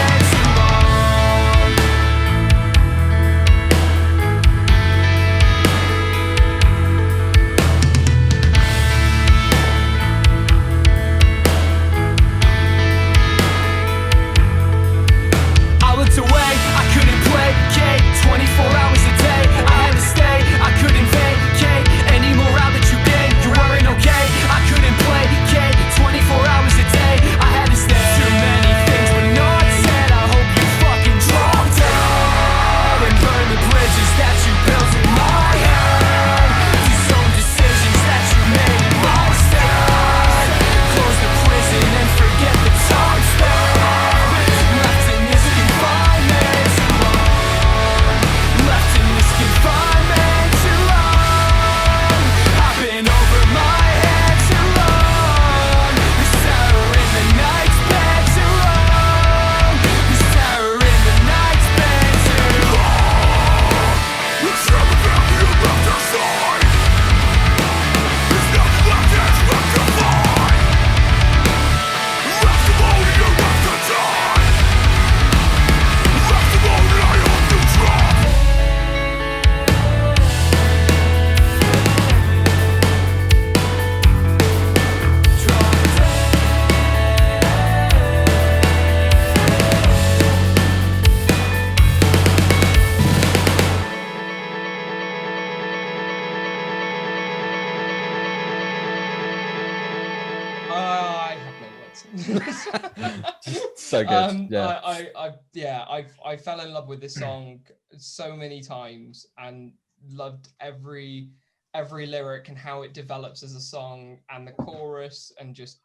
So good. I fell in love with this song so many times and loved every lyric and how it develops as a song and the chorus, and just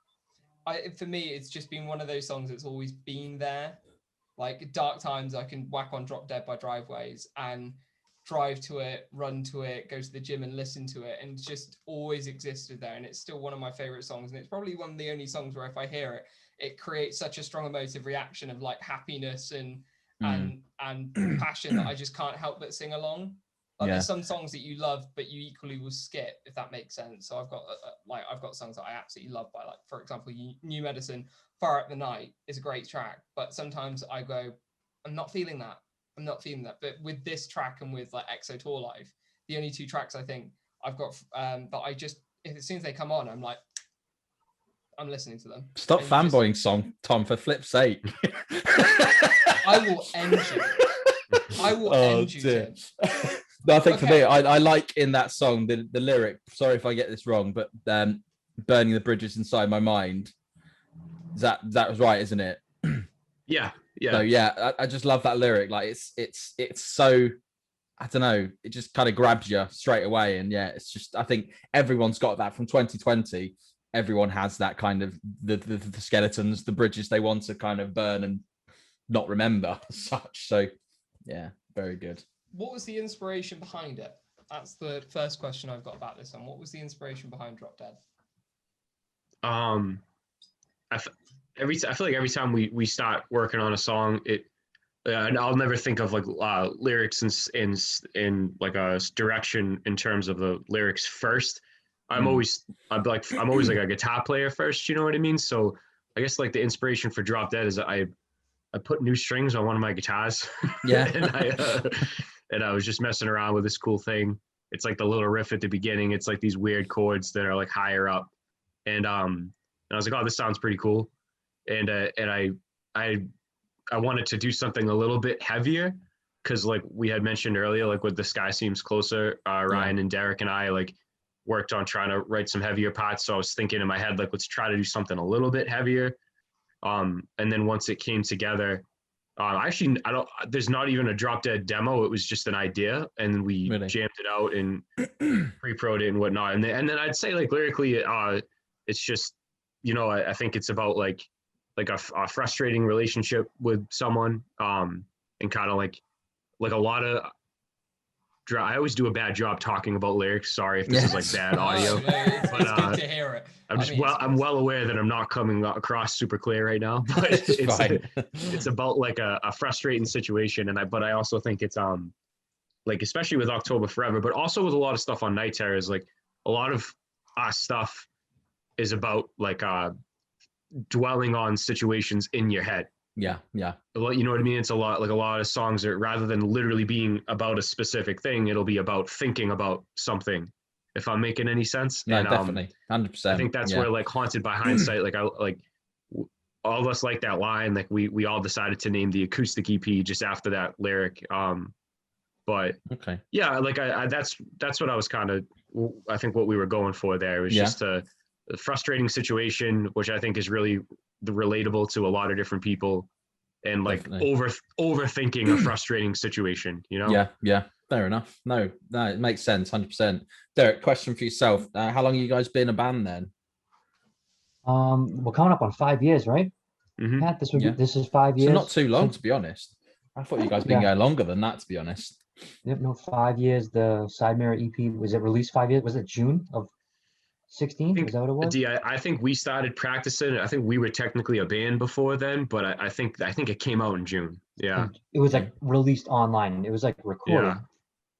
for me it's just been one of those songs that's always been there. Like dark times, I can whack on Drop Dead by Driveways and drive to it, run to it, go to the gym and listen to it, and it's just always existed there. And it's still one of my favorite songs. And it's probably one of the only songs where if I hear it, it creates such a strong emotive reaction of like happiness and passion that I just can't help but sing along. Like there's some songs that you love, but you equally will skip, if that makes sense. So I've got songs that I absolutely love by, like, for example, New Medicine, Far Up the Night is a great track, but sometimes I go, I'm not feeling that. But with this track and with like EXO Tour Life, the only two tracks I think I've got that I just, if as soon as they come on, I'm like, I'm listening to them. Stop fanboying, Tom, for flip's sake. I will end you. I will end you, Tim. No, I think for me, I like in that song the lyric. Sorry if I get this wrong, but burning the bridges inside my mind. That was right, isn't it? Yeah. So I just love that lyric. Like it's so, I don't know, it just kind of grabs you straight away. And yeah, it's just, I think everyone's got that from 2020. Everyone has that kind of the skeletons, the bridges they want to kind of burn and not remember as such. So yeah, very good. What was the inspiration behind it? That's the first question I've got about this one. What was the inspiration behind Drop Dead? I feel like every time we start working on a song, and I'll never think of like lyrics in like a direction in terms of the lyrics first. I'm always like a guitar player first. You know what I mean? So I guess like the inspiration for Drop Dead is I put new strings on one of my guitars. Yeah. and I was just messing around with this cool thing. It's like the little riff at the beginning. It's like these weird chords that are like higher up. And I was like, oh, this sounds pretty cool. And I wanted to do something a little bit heavier because like we had mentioned earlier, like with The Sky Seems Closer, Ryan and Derek and I like worked on trying to write some heavier parts. So I was thinking in my head, like, let's try to do something a little bit heavier. And then once it came together, there's not even a Drop Dead demo. It was just an idea, and we jammed it out and pre-pro'd it and whatnot. And then I'd say like lyrically, it's just, you know, I think it's about like a frustrating relationship with someone, and kind of like a lot of. I always do a bad job talking about lyrics. Sorry if this is like bad audio. It's good to hear it. I'm well aware that I'm not coming across super clear right now, but it's about like a frustrating situation. But I also think it's like, especially with October Forever, but also with a lot of stuff on Night Terrors, like a lot of our stuff is about like dwelling on situations in your head. Yeah. You know what I mean? It's a lot of songs are, rather than literally being about a specific thing, it'll be about thinking about something. If I'm making any sense. No, and, definitely, 100%. I think that's where like Haunted by Hindsight, like all of us like that line. Like we all decided to name the acoustic EP just after that lyric. But okay, yeah, like I that's what I was kind of. I think what we were going for there was just a frustrating situation, which I think is really relatable to a lot of different people, and like overthinking a frustrating situation, you know? Yeah, fair enough. No, it makes sense, 100%. Derek, question for yourself: how long have you guys been a band then? We're coming up on 5 years, right? Mm-hmm. Pat, this is 5 years. So not too long, to be honest. I thought you guys been going longer than that, to be honest. Yep, no, 5 years. The Side Mirror EP, was it released 5 years? Was it June of 16? Is that what it was? I think we started practicing. I think we were technically a band before then, but I think it came out in June. Yeah. It was like released online. It was like recorded.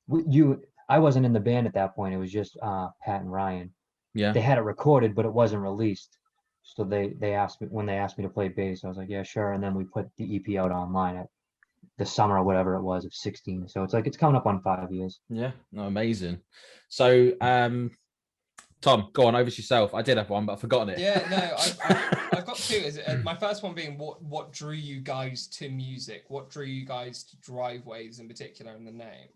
Yeah. I wasn't in the band at that point. It was just Pat and Ryan. Yeah. They had it recorded, but it wasn't released. So they asked me, when they asked me to play bass, I was like, yeah, sure. And then we put the EP out online at the summer or whatever it was of 16. So it's like it's coming up on 5 years. Yeah. No, amazing. So Tom, go on, over to yourself. I did have one, but I've forgotten it. Yeah, no, I've got two. My first one being what drew you guys to music? What drew you guys to Driveways in particular in the name?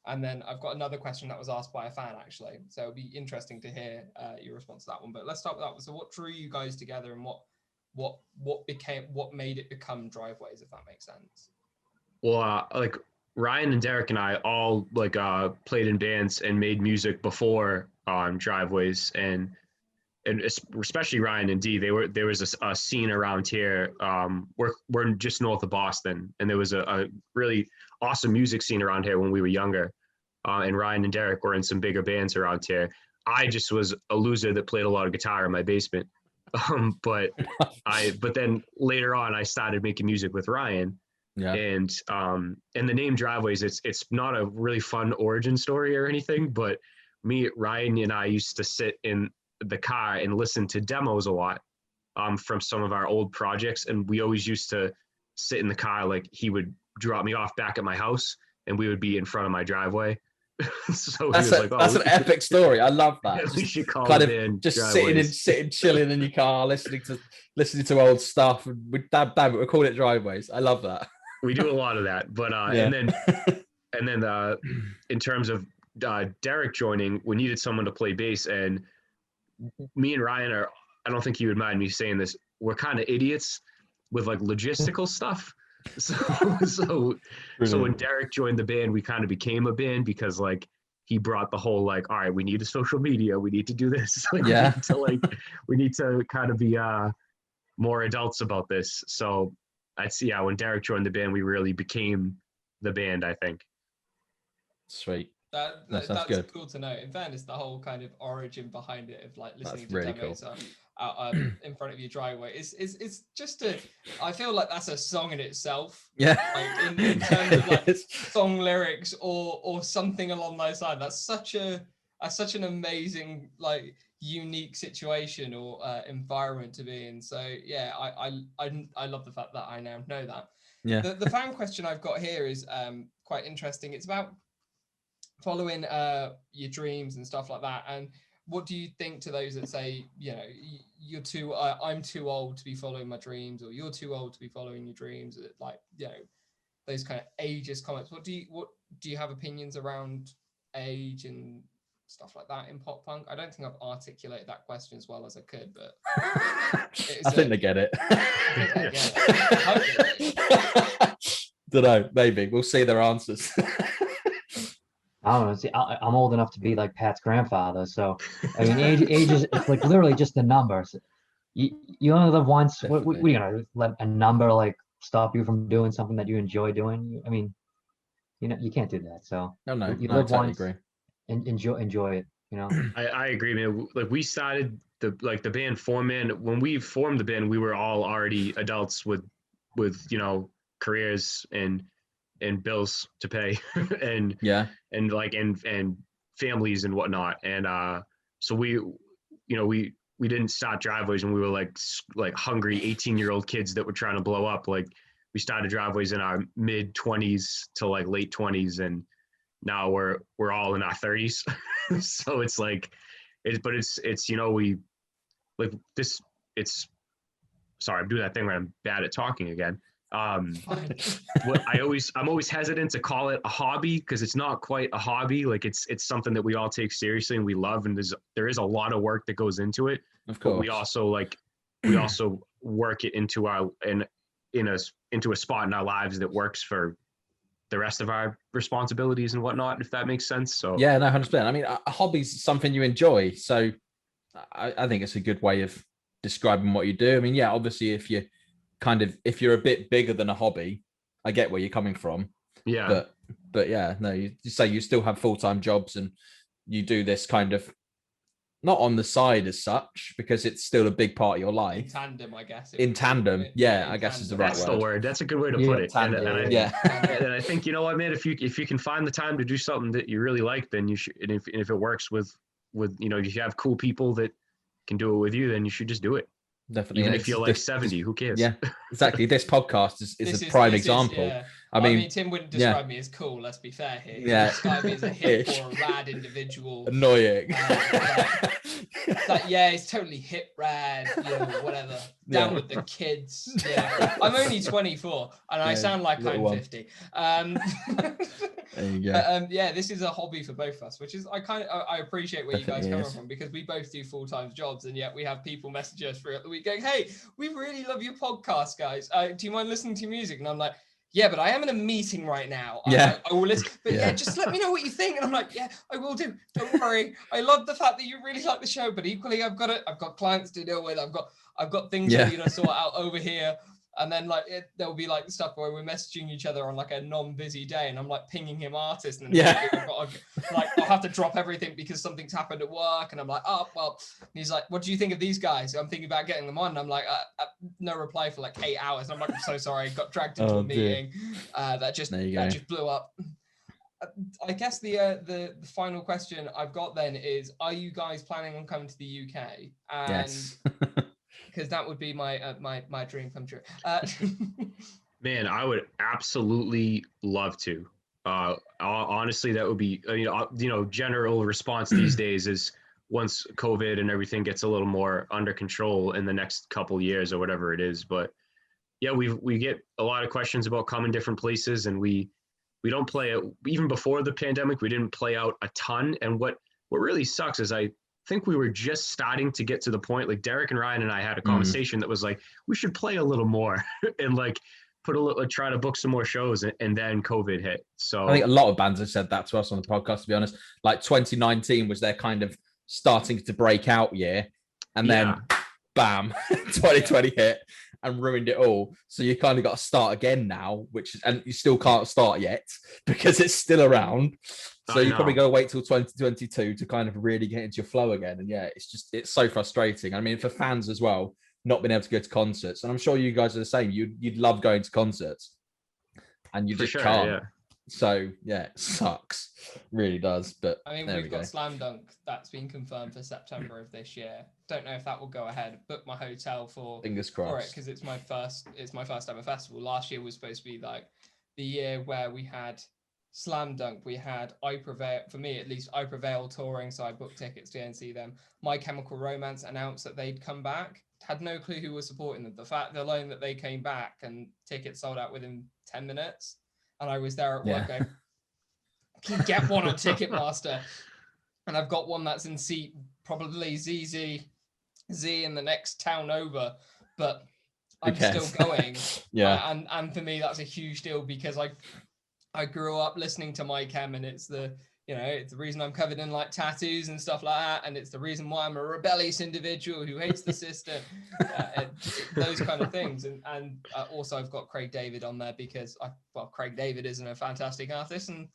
And then I've got another question that was asked by a fan, actually. So it'll be interesting to hear your response to that one. But let's start with that one. So what drew you guys together, and what made it become driveways, if that makes sense? Well, like Ryan and Derek and I all like played in bands and made music before driveways, and especially Ryan and D. There was a scene around here. We're just north of Boston, and there was a really awesome music scene around here when we were younger. And Ryan and Derek were in some bigger bands around here. I just was a loser that played a lot of guitar in my basement. But then later on, I started making music with Ryan. Yeah. And the name Driveways, it's not a really fun origin story or anything, but Ryan and I used to sit in the car and listen to demos a lot from some of our old projects, and we always used to sit in the car. Like, he would drop me off back at my house, and we would be in front of my driveway. So that's an epic story. I love that. Yeah, we should call kind it of just sitting chilling in your car, listening to old stuff, and damn it, we'll call it Driveways. I love that. We do a lot of that, but and then in terms of Derek joining, we needed someone to play bass, and me and Ryan are, I don't think you would mind me saying this, we're kind of idiots with like logistical stuff. So when Derek joined the band, we kind of became a band, because like he brought the whole like, all right, we need a social media, we need to do this. Like, yeah. we need to kind of be more adults about this. So when Derek joined the band, we really became the band, I think. Sweet. That's good. Cool to know. In fairness, the whole kind of origin behind it of like listening to really demos out in front of your driveway is just I feel like that's a song in itself. Yeah. Like in terms of like song lyrics or something along those lines. That's such an amazing, like, unique situation or environment to be in. So yeah, I love the fact that I now know that. Yeah. The fan question I've got here is quite interesting. It's about following your dreams and stuff like that. And what do you think to those that say, you know, I'm too old to be following my dreams, or you're too old to be following your dreams? Like, you know, those kind of ageist comments. What do you have opinions around age and stuff like that in pop punk? I don't think I've articulated that question as well as I could, but I think they get it. Don't know, maybe we'll see their answers. I don't know. See, I'm old enough to be like Pat's grandfather, so I mean, age is, it's like literally just a number. So you only live once. What are you gonna let a number like stop you from doing something that you enjoy doing? I mean, you know, you can't do that. So you live totally once. Agree. And enjoy it. You know. I agree, man. Like, we started the band Foreman. When we formed the band, we were all already adults with you know, careers and bills to pay and families and whatnot. And so we didn't start Driveways when we were like hungry 18-year-old kids that were trying to blow up. Like, we started Driveways in our mid 20s to like late 20s, and now we're all in our 30s. So it's like it's you know, we like this, it's, sorry, I'm doing that thing where I'm bad at talking again. I'm always hesitant to call it a hobby, because it's not quite a hobby. Like, it's something that we all take seriously and we love, and there is a lot of work that goes into it. Of course. But we also work it into into a spot in our lives that works for the rest of our responsibilities and whatnot, if that makes sense. So yeah, no, 100%. I mean, a hobby's something you enjoy, so I think it's a good way of describing what you do. I mean, yeah, obviously if you're a bit bigger than a hobby, I get where you're coming from. Yeah. But yeah, no, you say you still have full-time jobs and you do this kind of not on the side as such, because it's still a big part of your life. In tandem, I guess. In tandem, yeah, I guess is the right word. That's the word. That's a good way to put it. Tandem, and I think, you know what, man, if you can find the time to do something that you really like, then you should. And if it works with you know, if you have cool people that can do it with you, then you should just do it. Definitely. Even if you're like 70, who cares? Yeah, exactly. This podcast is a prime example. I mean, Tim wouldn't describe me as cool. Let's be fair here. He Yeah. describe me as a hip or a rad individual. Annoying. It's totally hip, rad, whatever. Down with the kids. Yeah, I'm only 24, and I sound like I'm 50. There you go. This is a hobby for both of us, which is I appreciate where you guys come from, because we both do full-time jobs, and yet we have people message us throughout the week going, "Hey, we really love your podcast, guys. Do you mind listening to music?" And I'm like, "Yeah, but I am in a meeting right now. I will listen. But just let me know what you think." And I'm like, "Yeah, I will do. Don't worry. I love the fact that you really like the show, but equally, I've got clients to deal with. I've got things to sort out over here." And then there'll be like stuff where we're messaging each other on like a non-busy day, and I'm like pinging him artists, and I'll have to drop everything because something's happened at work, and I'm like, "Oh well." And he's like, "What do you think of these guys?" I'm thinking about getting them on. And I'm like, no reply for like 8 hours. And I'm like, "I'm so sorry, got dragged into a meeting that just blew up." I guess the final question I've got then is, are you guys planning on coming to the UK? And yes. Because that would be my dream come true. Man, I would absolutely love to. Honestly, that would be general response these days is, once COVID and everything gets a little more under control in the next couple years or whatever it is. But yeah, we get a lot of questions about coming different places, and we don't play it. Even before the pandemic, we didn't play out a ton. And what really sucks is I think we were just starting to get to the point, like Derek and Ryan and I had a conversation that was like, we should play a little more and like try to book some more shows, and then COVID hit. So I think a lot of bands have said that to us on the podcast, to be honest. Like 2019 was their kind of starting to break out year, and then bam, 2020 hit and ruined it all. So you kind of got to start again now, and you still can't start yet because it's still around. So you probably got to wait till 2022 to kind of really get into your flow again. And it's so frustrating. I mean, for fans as well, not being able to go to concerts. And I'm sure you guys are the same. You'd love going to concerts, and you just can't. Yeah. So it sucks, really does. But I mean, we've got Slam Dunk that's been confirmed for September of this year. Don't know if that will go ahead. Book my hotel for fingers crossed for it, because it's my first ever festival. Last year was supposed to be like the year where we had Slam Dunk, we had I Prevail, for me at least, I Prevail touring, so I booked tickets to go and see them. My Chemical Romance announced that they'd come back. Had no clue who was supporting them. The fact alone that they came back and tickets sold out within 10 minutes, and I was there at work going, "Can you get one on Ticketmaster?" And I've got one that's in seat, probably Z in the next town over, but I'm still going. And for me, that's a huge deal, because I grew up listening to My Chem, and it's the reason I'm covered in like tattoos and stuff like that, and it's the reason why I'm a rebellious individual who hates the system, those kind of things. And also I've got Craig David on there because Craig David isn't a fantastic artist, and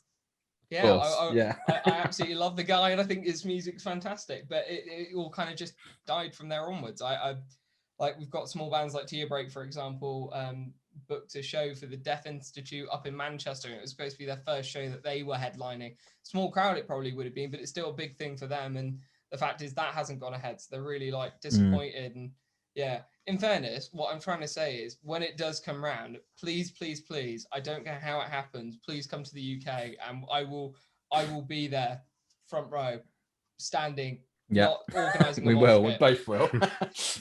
I absolutely love the guy, and I think his music's fantastic. But it all kind of just died from there onwards. I like, we've got small bands like Tear Break, for example, booked a show for the Deaf Institute up in Manchester, and it was supposed to be their first show that they were headlining. Small crowd it probably would have been, but it's still a big thing for them, and the fact is that hasn't gone ahead, so they're really like disappointed. And in fairness, what I'm trying to say is, when it does come round, please, I don't care how it happens, please come to the UK, and I will be there front row, standing. Not organising. We both will.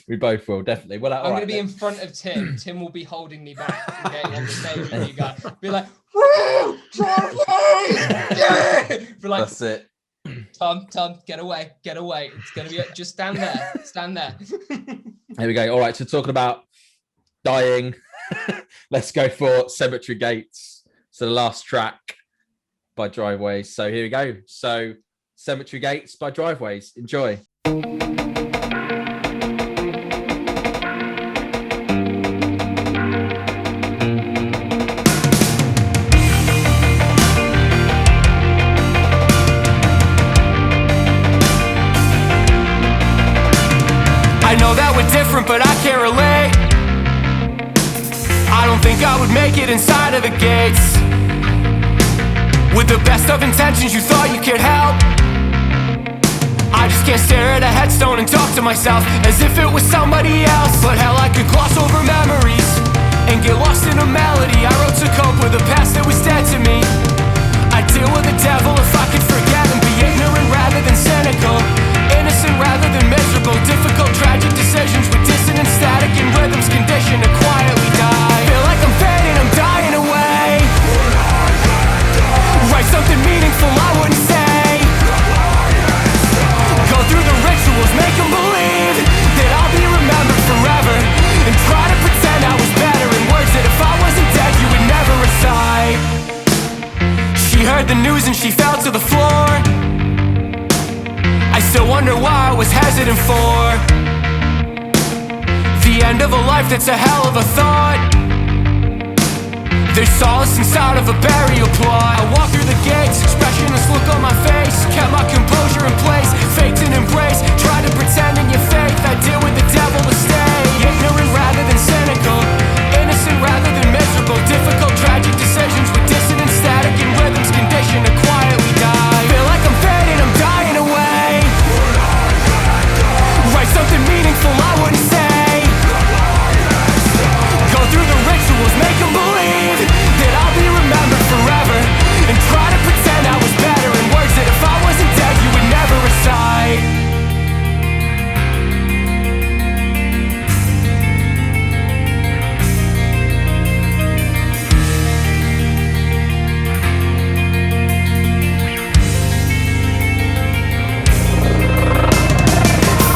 We both will, definitely. Well, I'm going to be in front of Tim. Tim will be holding me back and getting on the stage with you guys. Be like, "Woo! Yeah!" Be like, that's it. Tom, get away. It's going to be just stand there. Here we go. All right, so talking about dying, let's go for Cemetery Gates. So the last track by Driveways. So here we go. So Cemetery Gates by Driveways. Enjoy. I know that we're different, but I can't relate. I don't think I would make it inside of the gates. With the best of intentions, you thought you could help. I just can't stare at a headstone and talk to myself as if it was somebody else. But hell, I could gloss over memories and get lost in a melody I wrote to cope with a past that was dead to me. I deal with the devil if I could forget and be ignorant rather than cynical, innocent rather than miserable, difficult tragic decisions with dissonant static and rhythms conditioned to quietly die. Feel like I'm fading, I'm dying away. Write something meaningful I wouldn't say. Go through the rituals, make them believe that I'll be remembered forever, and try to pretend I was better in words that if I wasn't dead you would never recite. She heard the news and she fell to the floor. I still wonder why I was hesitant for the end of a life that's a hell of a thought. There's solace inside of a burial plot. I walk through the gates, expressionless look on my face, kept my composure in place, faked an embrace, tried to pretend in your faith I deal with the devil to stay. Ignorant rather than cynical, innocent rather than miserable, difficult tragic decisions with dissonant static and rhythms conditioned to quietly die. Feel like I'm fading, I'm dying away. Write something meaningful I wouldn't say. Go through the rituals, make them believe that I'll be remembered forever, and try to pretend I was better in words that if I wasn't dead you would never recite.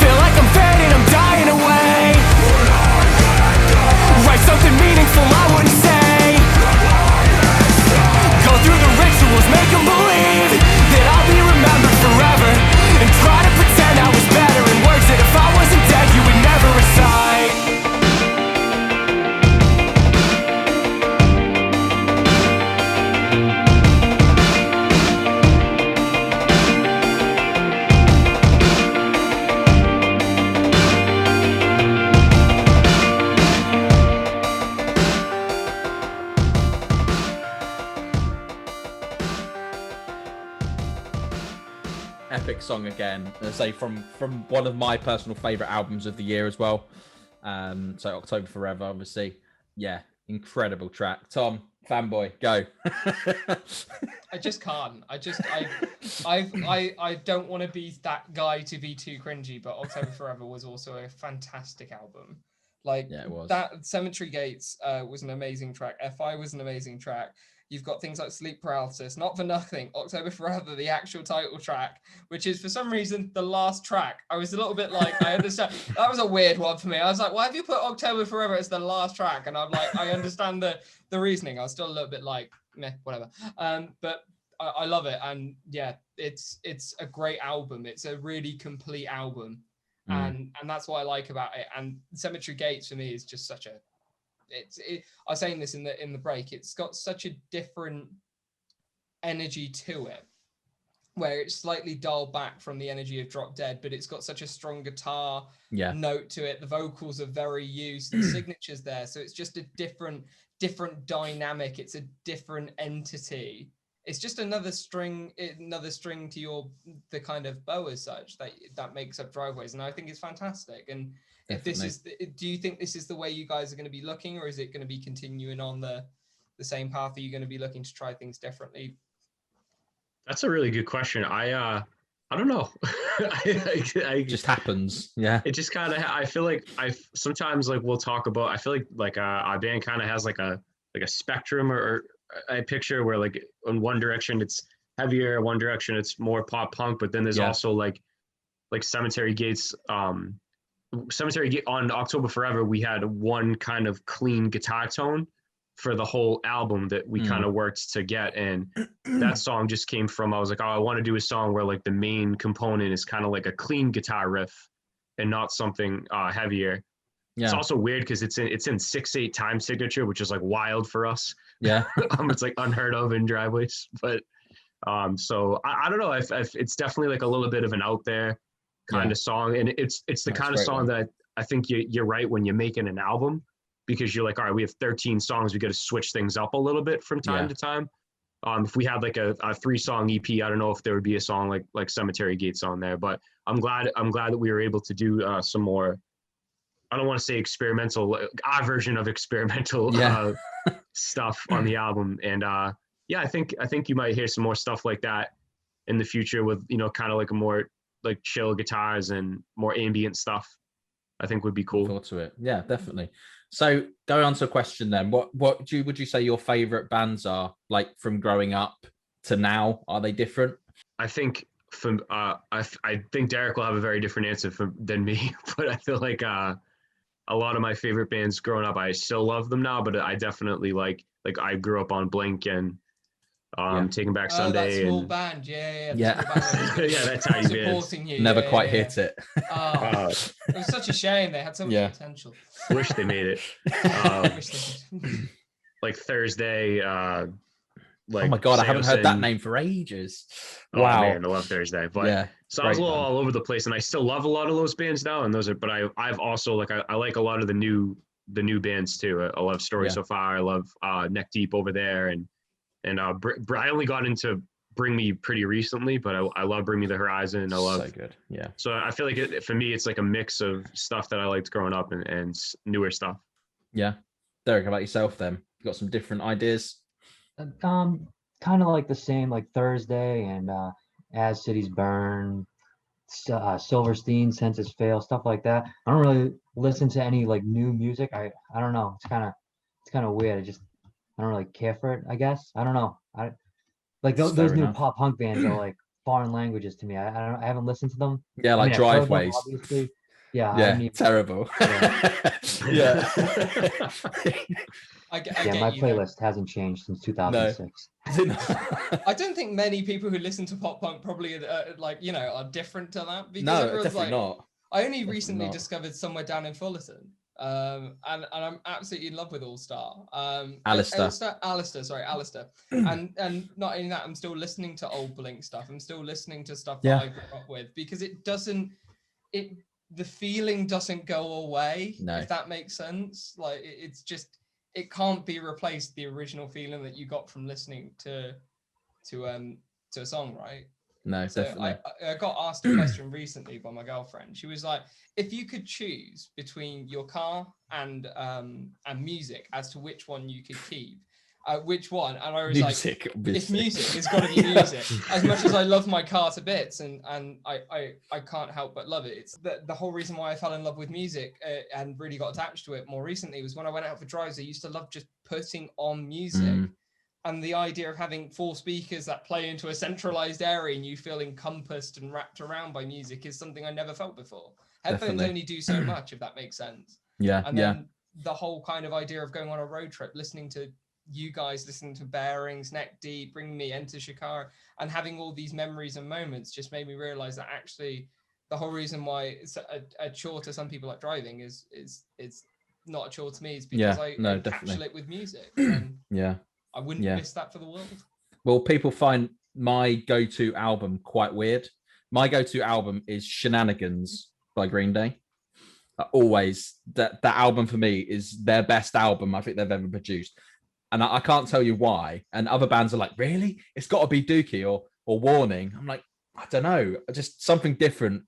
Feel like I'm fading, I'm dying away. Write something meaningful I wouldn't say. Go through the rituals, make them believe that I'll be remembered forever, and try to pretend I was better in words that if I wasn't dead you would never recite. Epic song again. I say from one of my personal favorite albums of the year as well. So October Forever, obviously. Yeah, incredible track. Tom, fanboy, go. I just can't. I don't want to be that guy to be too cringy, but October Forever was also a fantastic album. Like, yeah, it was. That Cemetery Gates was an amazing track. FI was an amazing track. You've got things like Sleep Paralysis, Not For Nothing, October Forever, the actual title track, which is for some reason the last track. I was a little bit like, I understand. That was a weird one for me. I was like, why have you put October Forever as the last track? And I'm like, I understand the reasoning. I was still a little bit like, meh, whatever. But I love it. And yeah, it's a great album. It's a really complete album. And that's what I like about it. And Cemetery Gates for me is just such a, I was saying this in the break, it's got such a different energy to it, where it's slightly dialed back from the energy of Drop Dead, but it's got such a strong guitar note to it. The vocals are very used, the signature's there, so it's just a different dynamic. It's a different entity. It's just another string to the kind of bow as such that makes up Driveways, and I think it's fantastic. And if this is, do you think this is the way you guys are going to be looking, or is it going to be continuing on the same path? Are you going to be looking to try things differently? That's a really good question. I don't know. It just happens. Yeah. It just kind of, I feel like sometimes like we'll talk about, I feel like our band kind of has like a spectrum or a picture where like in one direction it's heavier, one direction it's more pop punk, but then there's also like Cemetery Gates, Cemetery Gate on October Forever, we had one kind of clean guitar tone for the whole album that we kind of worked to get. And that song just came from, I was like, oh, I want to do a song where like the main component is kind of like a clean guitar riff and not something heavier. Yeah. It's also weird because it's in 6/8 time signature, which is like wild for us. Yeah. It's like unheard of in Driveways. But so I don't know if it's definitely like a little bit of an out there kind of song. And it's the kind of song that I think you're right when you're making an album, because you're like, all right, we have 13 songs. We got to switch things up a little bit from time to time. If we had like a 3-song EP, I don't know if there would be a song like Cemetery Gates on there, but I'm glad that we were able to do some more I don't want to say experimental, our version of experimental stuff on the album. And yeah, I think you might hear some more stuff like that in the future with, you know, kind of like a more like chill guitars and more ambient stuff. I think would be cool. Forward to it. Yeah, definitely. So going on to a question then, what would you say your favorite bands are, like from growing up to now? Are they different? I think from I think Derek will have a very different answer than me, but I feel like a lot of my favorite bands growing up, I still love them now, but I definitely like I grew up on Blink and Taking Back Sunday. That small and band, yeah. Yeah, that tiny band. Supporting you. Never quite hit it. Oh, it was such a shame. They had so much potential. Wish they made it. Like Thursday. Like oh my god, Samson. I haven't heard that name for ages. Oh, wow, man, I love Thursday. But so I was a little all over the place, and I still love a lot of those bands now. And those are, but I've also like I like a lot of the new bands too. I love Story So Far. I love Neck Deep over there, and I only got into Bring Me pretty recently, but I love Bring Me the Horizon. I love so good. Yeah. So I feel like for me, it's like a mix of stuff that I liked growing up and newer stuff. Yeah, Derek, how about yourself then? You got some different ideas? Kind of like the same, like Thursday and As Cities Burn, Silverstein, Senses Fail, stuff like that. I don't really listen to any like new music. I don't know. It's kind of weird. I don't really care for it, I guess. I don't know. I like those new pop punk bands are like foreign languages to me. I haven't listened to them. Yeah, like Driveways. Obviously. Yeah. Yeah, terrible. Yeah. I my playlist hasn't changed since 2006. No. I don't think many people who listen to pop punk probably are different to that. Because no, definitely not. I only recently discovered Somewhere Down in Fullerton. And I'm absolutely in love with All Star. Alistair. Alistair. and not only that, I'm still listening to old Blink stuff. I'm still listening to stuff that I grew up with, because the feeling doesn't go away. No. If that makes sense. Like it's just, it can't be replaced, the original feeling that you got from listening to a song, right? No, so definitely. I got asked a question recently by my girlfriend. She was like, if you could choose between your car and music as to which one you could keep, which one? And I was music, like, obviously. It's music. It's got to be music. As much as I love my car to bits, and I can't help but love it. It's the whole reason why I fell in love with music and really got attached to it more recently was when I went out for drives. I used to love just putting on music. And the idea of having 4 speakers that play into a centralized area and you feel encompassed and wrapped around by music is something I never felt before. Headphones only do so much, if that makes sense. Yeah. And then the whole kind of idea of going on a road trip, listening to you guys, listening to Bearings, Neck Deep, Bring Me, Enter Shikara, and having all these memories and moments just made me realize that actually the whole reason why it's a chore to some people like driving is not a chore to me. It's because I encapsulate with music. And I wouldn't miss that for the world. Well, people find my go-to album quite weird. My go-to album is Shenanigans by Green Day. Always, that album for me is their best album I think they've ever produced. And I can't tell you why. And other bands are like, really? It's got to be Dookie or Warning. I'm like, I don't know. Just something different.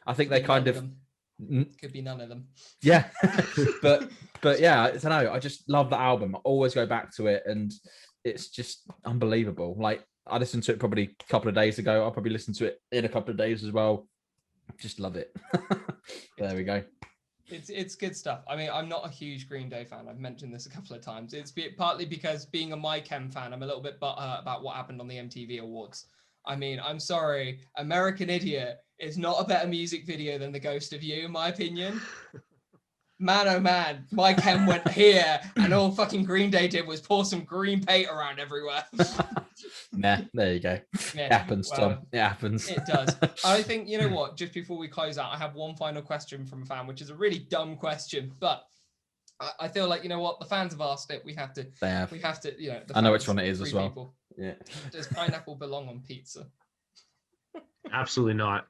I think they kind of... Could be none of them. Yeah. but yeah, I don't know. I just love the album. I always go back to it, and it's just unbelievable. Like, I listened to it probably a couple of days ago. I'll probably listen to it in a couple of days as well. Just love it. There we go. It's good stuff. I mean, I'm not a huge Green Day fan. I've mentioned this a couple of times. It's partly because being a My Chem fan, I'm a little bit butthurt about what happened on the MTV Awards. I mean, I'm sorry, American Idiot is not a better music video than The Ghost of You, in my opinion. Man, oh man, My Chem went here, and all fucking Green Day did was pour some green paint around everywhere. Nah, there you go. It happens, Tom. It happens. It does. I think, you know what, just before we close out, I have one final question from a fan, which is a really dumb question, but I feel like, you know what, the fans have asked it. We have to, you know. I know which one it is as well. People. Yeah. Does pineapple belong on pizza? Absolutely not.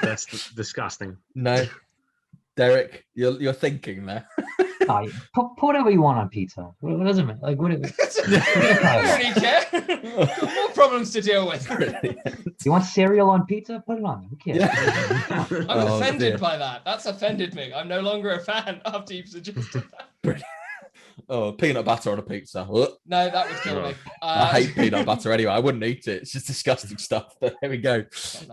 That's disgusting. No. Derek, you're thinking there. Put whatever you want on pizza. What does it matter? Like, what? I don't really care. Got more problems to deal with. You want cereal on pizza? Put it on. Who cares? Yeah. I'm offended by that. That's offended me. I'm no longer a fan after you've suggested that. Oh, peanut butter on a pizza. No, that would kill me. I hate peanut butter anyway. I wouldn't eat it. It's just disgusting stuff. But there we go.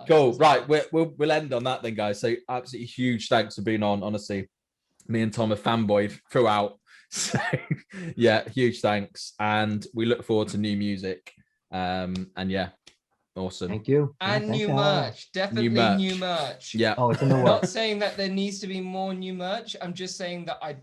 Cool. Right. We'll end on that then, guys. So absolutely huge thanks for being on. Honestly, me and Tom are fanboyed throughout. So yeah, huge thanks. And we look forward to new music. And yeah, awesome. Thank you. And new merch. Definitely new merch. Yeah. Oh, it's in the works. Not saying that there needs to be more new merch. I'm just saying that I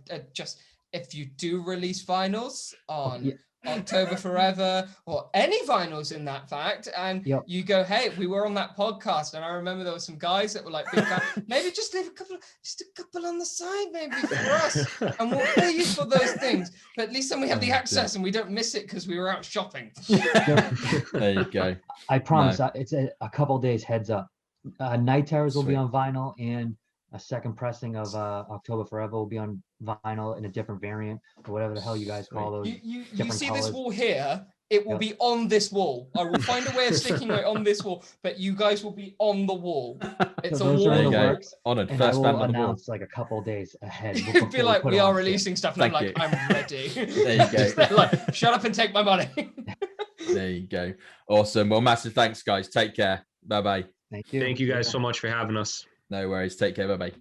if you do release vinyls on October Forever or any vinyls in that fact, and you go, hey, we were on that podcast, and I remember there were some guys that were like, big fan. Maybe just leave a couple on the side, maybe for us, and we'll pay you for those things. But at least then we have the access and we don't miss it because we were out shopping. There you go. I promise. It's a couple days heads up. Night Terrors will be on vinyl, and a second pressing of October Forever will be on vinyl in a different variant or whatever the hell you guys call those. You see colors. This wall here, it will be on this wall. I will find a way of sticking it on this wall, but you guys will be on the wall. It's so a wall in the works. Honored. And first I band will on the wall. announce like a couple days ahead. It'd be like, we are releasing stuff, and I'm like, I'm ready. There you go. Like, shut up and take my money. There you go. Awesome. Well, massive thanks, guys. Take care. Bye-bye. Thank you. Thank you guys so much for having us. No worries. Take care. Bye-bye.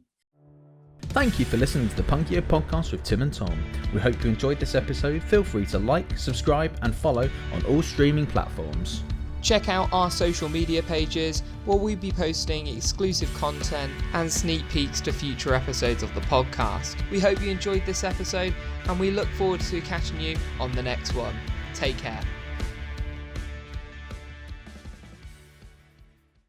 Thank you for listening to the Punkio podcast with Tim and Tom. We hope you enjoyed this episode. Feel free to like, subscribe, and follow on all streaming platforms. Check out our social media pages where we'll be posting exclusive content and sneak peeks to future episodes of the podcast. We hope you enjoyed this episode, and we look forward to catching you on the next one. Take care.